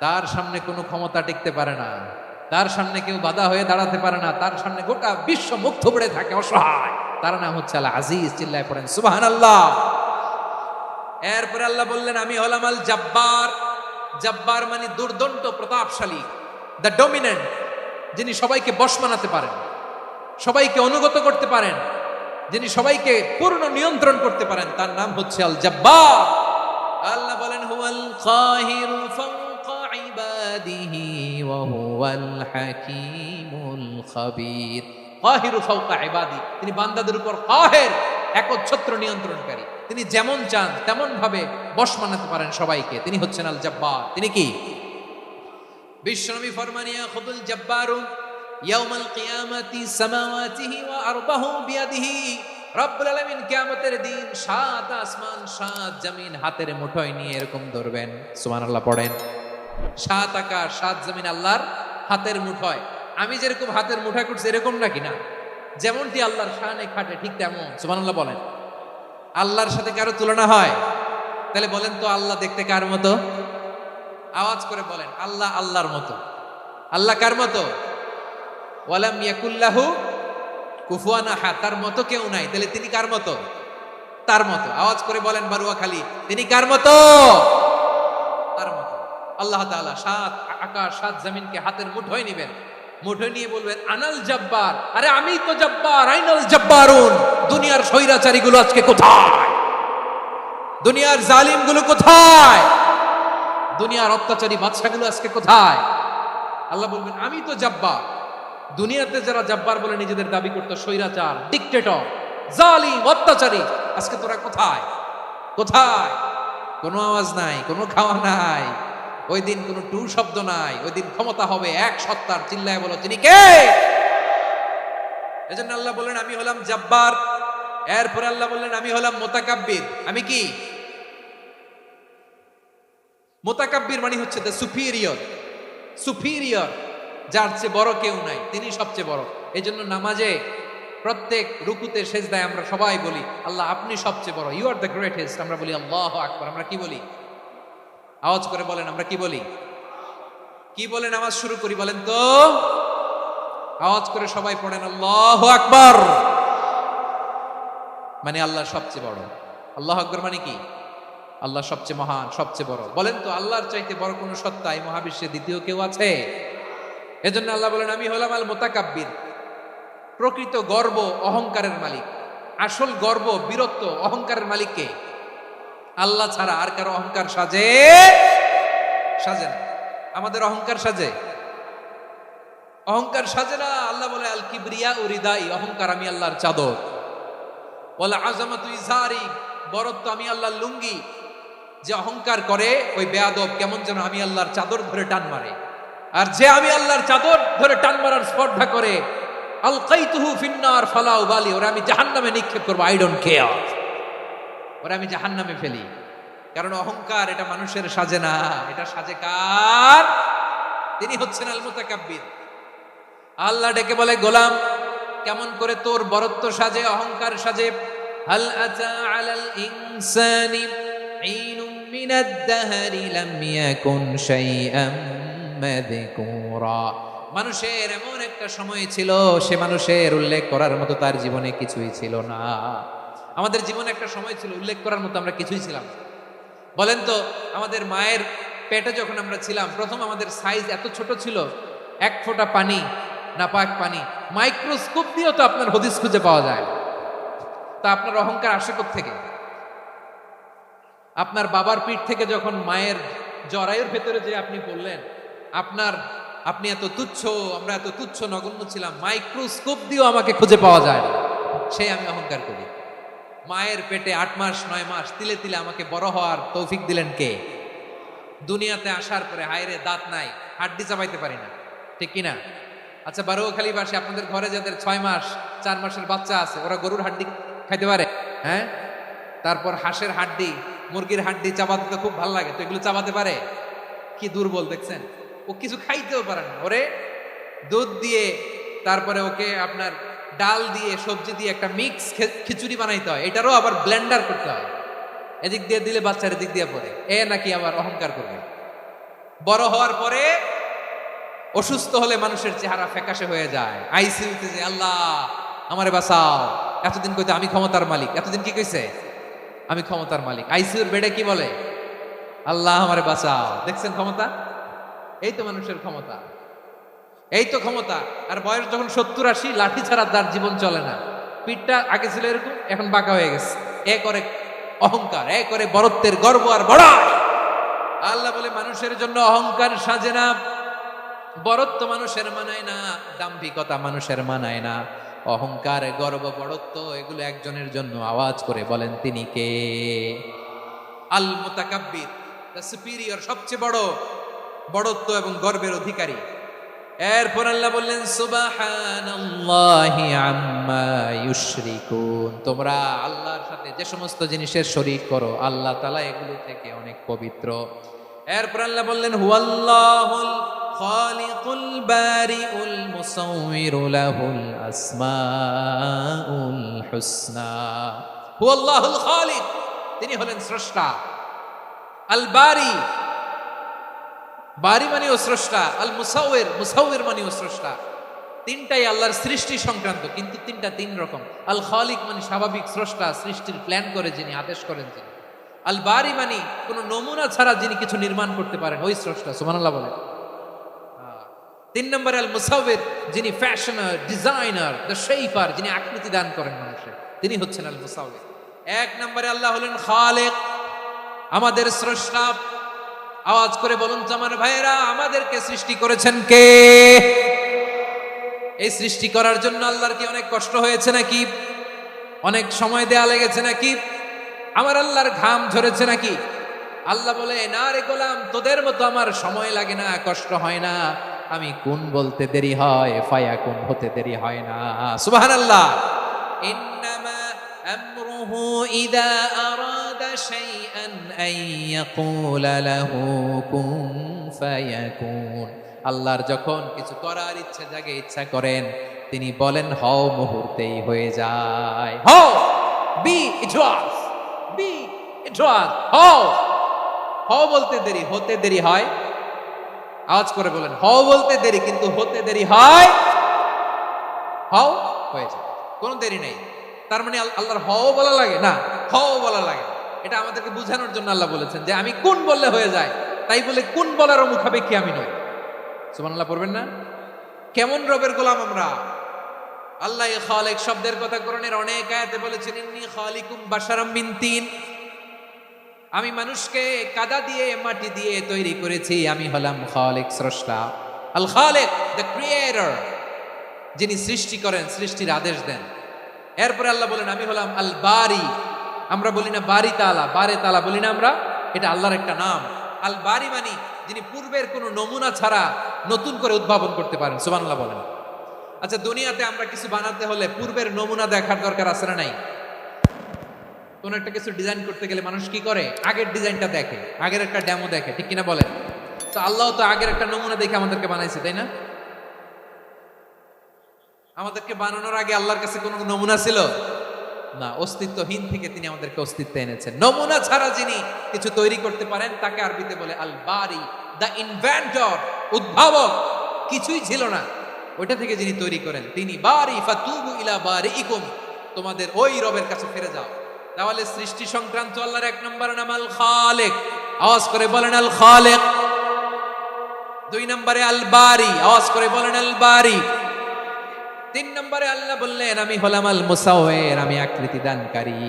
তার সামনে কোনো ক্ষমতা টিকতে পারে না, তার সামনে কেউ বাধা হয়ে দাঁড়াতে পারে না, তার সামনে গোটা বিশ্ব মুখ থুবড়ে থাকে, অসহায়। তার নাম হচ্ছে আল আজিজ। চিল্লায় পড়েন সুবহানাল্লাহ। এরপরে আল্লাহ বললেন আমি হলাম আল জব্বার। জব্বার মানে দুর্দণ্ড, প্রতাপশালী, দ্য ডমিনেন্ট, যিনি সবাইকে বশ বানাতে পারেন, সবাইকে অনুগত করতে পারেন, যিনি সবাইকে পূর্ণ নিয়ন্ত্রণ করতে পারেন, তার নাম হচ্ছে আল জব্বার। আল্লাহ বলেন হুয়াল কাহিরু ফাওকা ইবাদিহি ওয়া হুয়াল হাকীমুল খাবীর। কাহিরু ফাওকা ইবাদি, তিনি বান্দাদের উপর কাহের, একচ্ছত্র নিয়ন্ত্রণকারী। তিনি যেমন চান তেমন ভাবে বশ বানাতে পারেন সবাইকে। তিনি হচ্ছেন আল জব্বার। তিনি কি? বিশ্বনবী ফরমান ইয়াখুদুল জব্বারু ইয়াউমাল কিয়ামাতি সামাওয়াতিহি ওয়া আরবাহু বিয়াদিহি। রব্বুল আলামিন কিয়ামতের দিন সাত আসমান সাত জমিন হাতের মুঠোয় নিয়ে এরকম ধরবেন। সুবহানাল্লাহ পড়েন। সাত আকাশ সাত জমিন আল্লাহর হাতের মুঠোয়। আমি যেরকম হাতের মুঠোয় করছি এরকম নাকি? না, যেমনটি আল্লাহর শানে খাটে ঠিক তেমন। সুবহানাল্লাহ বলেন। আল্লাহর সাথে কারো তুলনা হয়? তাহলে বলেন তো আল্লাহ দেখতে কার মতো? আওয়াজ করে বলেন আল্লাহ আল্লাহর মতো। আল্লাহ কার মতো? ওয়ালাম ইয়াকুল্লাহু কুফুয়ান আহাদ, তার মতো কেউ নাই। তাহলে তিনি কার মতো? তার মতো। আওয়াজ করে বলেন বারুয়াখালী, তিনি কার মতো? তার মতো। আল্লাহ তাআলা সাত আকাশ সাত জমিনকে হাতের মুঠোয় নেবেন, মুঠোয় নিয়ে বলবেন আনাল জব্বার। আরে আমি তো জব্বার, আইনাল জব্বারুন। দুনিয়ার স্বৈরাচারীগুলো আজকে কোথায়? দুনিয়ার জালিমগুলো কোথায়? দুনিয়ার অত্যাচারী বাদশাগুলো আজকে কোথায়? আল্লাহ বলবেন আমি তো জব্বার। দুনিয়াতে যারা জব্বার বলে নিজেদের দাবি করতো, স্বৈরাচার, ডিক্টেটর, জালিম, অত্যাচারী, আজকে তোরা কোথায়? কোথায়? কোনো আওয়াজ নাই, কোনো খাওয়া নাই, ওই দিন কোনো টু শব্দ নাই। ওই দিন ক্ষমতা হবে এক সত্তার। চিল্লায় বলো তিনি কে? এজন্য আল্লাহ বললেন আমি হলাম জব্বার। এরপরে আল্লাহ বললেন আমি হলাম মুতাকাব্বির। আমি কি? মুতাকাব্বির মানে হচ্ছে দ্য সুপিরিয়র, সুপিরিয়র, যার চেয়ে বড় কেউ নাই, তিনি সবচেয়ে বড়। এই জন্য নামাজে প্রত্যেক রুকুতে সেজদায় আমরা সবাই বলি আল্লাহ আপনি সবচেয়ে বড়, ইউ আর দ্য গ্রেটেস্ট। আমরা বলি আল্লাহু আকবার। আমরা কি বলি? আওয়াজ করে বলেন, আমরা কি বলি? কি বলে নামাজ শুরু করি বলেন তো? আওয়াজ করে সবাই পড়েন আল্লাহু আকবার। মানে আল্লাহ সবচেয়ে বড়। আল্লাহু আকবার মানে কি? আল্লাহ সবচেয়ে মহান, সবচেয়ে বড়। বলেন তো আল্লাহর চাইতে বড় কোন সত্তা এই মহাবিশ্বে দ্বিতীয় কেউ আছে? এজন্য আল্লাহ বলেন আমি হলাম আল মুতাকাব্বির, প্রকৃত গর্ব অহংকারের মালিক। আসল গর্ব, বীরত্ব, অহংকারের মালিক কে? আল্লাহ ছাড়া আর কারো অহংকার সাজে সাজে না। আমাদের অহংকার সাজে? অহংকার সাজে না। আল্লাহ বলে আল কিবরিয়া উরিদাই, অহংকার আমি আল্লাহর চাদর। বলে আযামাতু ইজারি, বরত্ব আমি আল্লাহর লুঙ্গি। যে অহংকার করে ওই বেয়াদব কেমন যেন আমি আল্লাহর চাদর ধরে টান মারে। আর যে আমি আল্লাহর চাদর ধরে টান মারার স্পর্ধা করে আলকাইতুহু ফিন্নার ফালা উবালি, ওরা আমি জাহান্নামে নিক্ষেপ করব, আই ডোন্ট কেয়ার, ওরা আমি জাহান্নামে ফেলি। কারণ অহংকার এটা মানুষের সাজে না, এটা সাজে কার? তিনি হচ্ছেন আল মুতাকাব্বির। আল্লাহ ডেকে বলে গোলাম কেমন করে তোর বরত্ব সাজে, অহংকার সাজে? হাল আতা আলাল ইনসানি ঈনুম মিনাদ দাহরি লাম ইয়াকুন শাইআম মাযকুরা। মানুষের এমন একটা সময় ছিল, সে মানুষের উল্লেখ করার মতো তার জীবনে কিছুই ছিল না। আমাদের জীবনে একটা সময় ছিল উল্লেখ করার মতো আমরা কিছুই ছিলাম। বলেন তো আমাদের মায়ের পেটে যখন আমরা ছিলাম, প্রথম আমাদের সাইজ এত ছোট ছিল, এক ফোঁটা পানি, নাপাক পানি, মাইক্রোস্কোপ দিয়েও তো আপনার হদিস খুঁজে পাওয়া যায়। তা আপনার অহংকার আসে থেকে? আপনার বাবার পিঠ থেকে যখন মায়ের জরায়ুর ভেতরে যে আপনি বললেন আপনি এত তুচ্ছ, আমরা এত তুচ্ছ নগণ্য ছিলাম, মাইক্রোস্কোপ দিয়েও আমাকে খুঁজে পাওয়া যায় না, সেই আমি অহংকার করি। মায়ের পেটে 8 মাস 9 মাস তিলে তিলে আমাকে বড় হওয়ার তৌফিক দিলেন কে? দুনিয়াতে আসার পরে হায়রে দাঁত নাই, হাড্ডি চাবাইতে পারি না, ঠিক কিনা? আচ্ছা বারোখালীবাসী, আপনাদের ঘরে যাদের 6 মাস 4 মাসের বাচ্চা আছে, ওরা গরুর হাড্ডি খাইতে পারে? হ্যাঁ। তারপর হাঁসের হাড্ডি, মুরগির হাড্ডি চাবাতে তো খুব ভালো লাগে, তো এগুলো চাবাতে পারে? কি দুর্বল দেখছেন, ও কিছু খাইতেও পারে না। ওরে দুধ দিয়ে, তারপরে ওকে আপনার ডাল দিয়ে, সবজি দিয়ে একটা মিক্স খিচুড়ি বানাইতে হয়, এটারও আবার ব্লেন্ডার করতে হয়। এদিক দিয়ে দিলে বাচ্চার এদিক দিয়ে পড়ে, এ নাকি আবার অহংকার করবে। বড় হওয়ার পরে অসুস্থ হলে মানুষের চেহারা ফ্যাকাশে হয়ে যায়, আইসিইউতে যে আল্লাহ আমারে বাঁচাও, এতদিন কইতে আমি ক্ষমতার মালিক, এতদিন কি কইছে আমি ক্ষমতার মালিক। আইসিইউর বেডে কি বলে? আল্লাহ আমারে বাঁচাও। দেখছেন ক্ষমতা? এই তো মানুষের ক্ষমতা, এই তো ক্ষমতা। আর বয়স যখন 70-80, লাঠি ছাড়া তার জীবন চলে না। পিঠটা আগে ছিল এরকম, এখন বাঁকা হয়ে গেছে। এ করে অহংকার, এ করে বরত্বের গর্ব আর বড়াই। আল্লাহ বলে মানুষের জন্য অহংকার সাজে না, বরত্ব মানুষের মানায় না, দাম্ভিকতা মানুষের মানায় না। অহংকার, গর্ব, বড়ত্ব এগুলো একজনের জন্য। আওয়াজ করে বলেন তিনি কে? আল মুতাকাব্বির, দ্য সুপিরিয়র, সবচেয়ে বড়, বড়ত্ব এবং গর্বের অধিকারী। এরপর আল্লাহ বললেন সুবহানাল্লাহি আম্মা ইউশরিকুন, তোমরা আল্লাহর সাথে যে সমস্ত জিনিসের শরীক করো, আল্লাহ তাআলা এগুলো থেকে অনেক পবিত্র। এরপর আল্লাহ বললেন হুয়াল্লাহুল খালিকুল বারিউল মুসাউবিরু লাহুল আসমাউল হুসনা। হুয়াল্লাহুল খালিক, তিনি হলেন স্রষ্টা। আল বারি, বারি মানেও স্রষ্টা। আল মুসাউবির, মুসাউবির মানেও স্রষ্টা। তিনটাই আল্লাহর সৃষ্টি সংক্রান্ত, কিন্তু তিনটা তিন রকম। আল খালিক মানে স্বাভাবিক স্রষ্টা, সৃষ্টির প্ল্যান করে যিনি, আদেশ করেন যিনি। আল বারি মানে কোন নমুনা ছাড়া যিনি কিছু নির্মাণ করতে পারেন, ওই স্রষ্টা। সুবহানাল্লাহ বলেন। 3 নম্বরে আল মুসাউবির, যিনি ফ্যাশনার, ডিজাইনার, দ্য শেপার, যিনি আকৃতি দান করেন মানুষের, তিনি হচ্ছেন আল মুসাউবির। 1 নম্বরে আল্লাহ হলেন খালিক, আমাদের স্রষ্টা। আওয়াজ করে বলুন তো আমার ভাইয়েরা, আমাদেরকে সৃষ্টি করেছেন কে? এই সৃষ্টি করার জন্য আল্লাহর কি অনেক কষ্ট হয়েছে নাকি? অনেক সময় দেয়া লেগেছে নাকি? আমার আল্লাহর ঘাম ঝরেছে নাকি? আল্লাহ বলে না রে গোলাম, তোদের মতো আমার সময় লাগে না, কষ্ট হয় না। আমি কোন বলতে দেরি হয়, ফায়াকুন হতে দেরি হয় না। সুবহানাল্লাহ। ইন্নামা আমরুহু ইযা আরাদা شيئا أن يقول له كن فيكون আল্লাহর যখন কিছু করার ইচ্ছা জাগে ইচ্ছা করেন তিনি বলেন হও মুহূর্তেই হয়ে যায় হও বি ইট ওয়াজ বি ইট ওয়াজ হও হও বলতে দেরি হতে দেরি হয় আওয়াজ করে বলেন হও বলতে দেরি কিন্তু হতে দেরি হয় হও হয়ে যায় কোনো দেরি নেই তার মানে আল্লাহর হও বলা লাগে না হও বলা লাগে এটা আমাদেরকে বোঝানোর জন্য আল্লাহ বলেছেন যে আমি কোন বললে হয়ে যায় তাই বলে কোন বলারও মুখাপেক্ষী আমি নই সুবহানাল্লাহ পড়বেন না কেমন রবের গোলাম আমরা আল্লাহ খালিক শব্দের কথা কোরআনের অনেক আয়াতে বলেছেন ইন্নী খালিকুম বাশারাম মিন তিন আমি মানুষকে কাদা দিয়ে মাটি দিয়ে তৈরি করেছি আমি হলাম খালিক স্রষ্টা আল খালিক দ্য ক্রিয়েটর যিনি সৃষ্টি করেন সৃষ্টির আদেশ দেন এরপরে আল্লাহ বলেন আমি হলাম আল বারি আমরা বলি না বারি তালা বারে তালা বলি না আমরা এটা আল্লাহর একটা নাম আল বারি মানে যিনি পূর্বের কোনো নমুনা ছাড়া নতুন করে উদ্ভাবন করতে পারেন সুবহানাল্লাহ বলেন আচ্ছা দুনিয়াতে আমরা কিছু বানাতে হলে পূর্বের নমুনা দেখার দরকার আছে না নাই কোন একটা কিছু ডিজাইন করতে গেলে মানুষ কি করে আগের ডিজাইনটা দেখে আগের একটা ডেমো দেখে ঠিক কিনা বলেন তো আল্লাহ তো আগের একটা নমুনা দেখে আমাদেরকে বানাইছে তাই না আমাদেরকে বানানোর আগে আল্লাহর কাছে কোনো নমুনা ছিল না অস্তিত্বহীন থেকে তিনি আমাদেরকে অস্তিত্বে এনেছেন নমুনা ছাড়া যিনি কিছু তৈরি করতে পারেন তাকে আরবিতে বলে আল বারি দ্য ইনভেন্টর উদ্ভাবক কিছুই ছিল না ওইটা থেকে যিনি তৈরি করেন তিনি বারি ফাতুবু ইলা বারিইকুম তোমাদের ওই রবের কাছে ফিরে যাও তাহলে সৃষ্টি সংক্রান্ত আল্লাহর এক নম্বর নাম আল খালিক আওয়াজ করে বলেন আল খালিক দুই নম্বরে আল বারি আওয়াজ করে বলেন আল বারি তিন নম্বরে আল্লাহ বললেন আমি হলাম আল মুসাওয়ির আমি আকৃতি দানকারী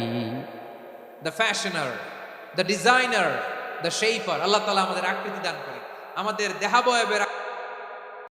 the fashioner the designer the shaper আল্লাহ তাআলা আমাদের আকৃতি দান করেন আমাদের দেহাবয়বের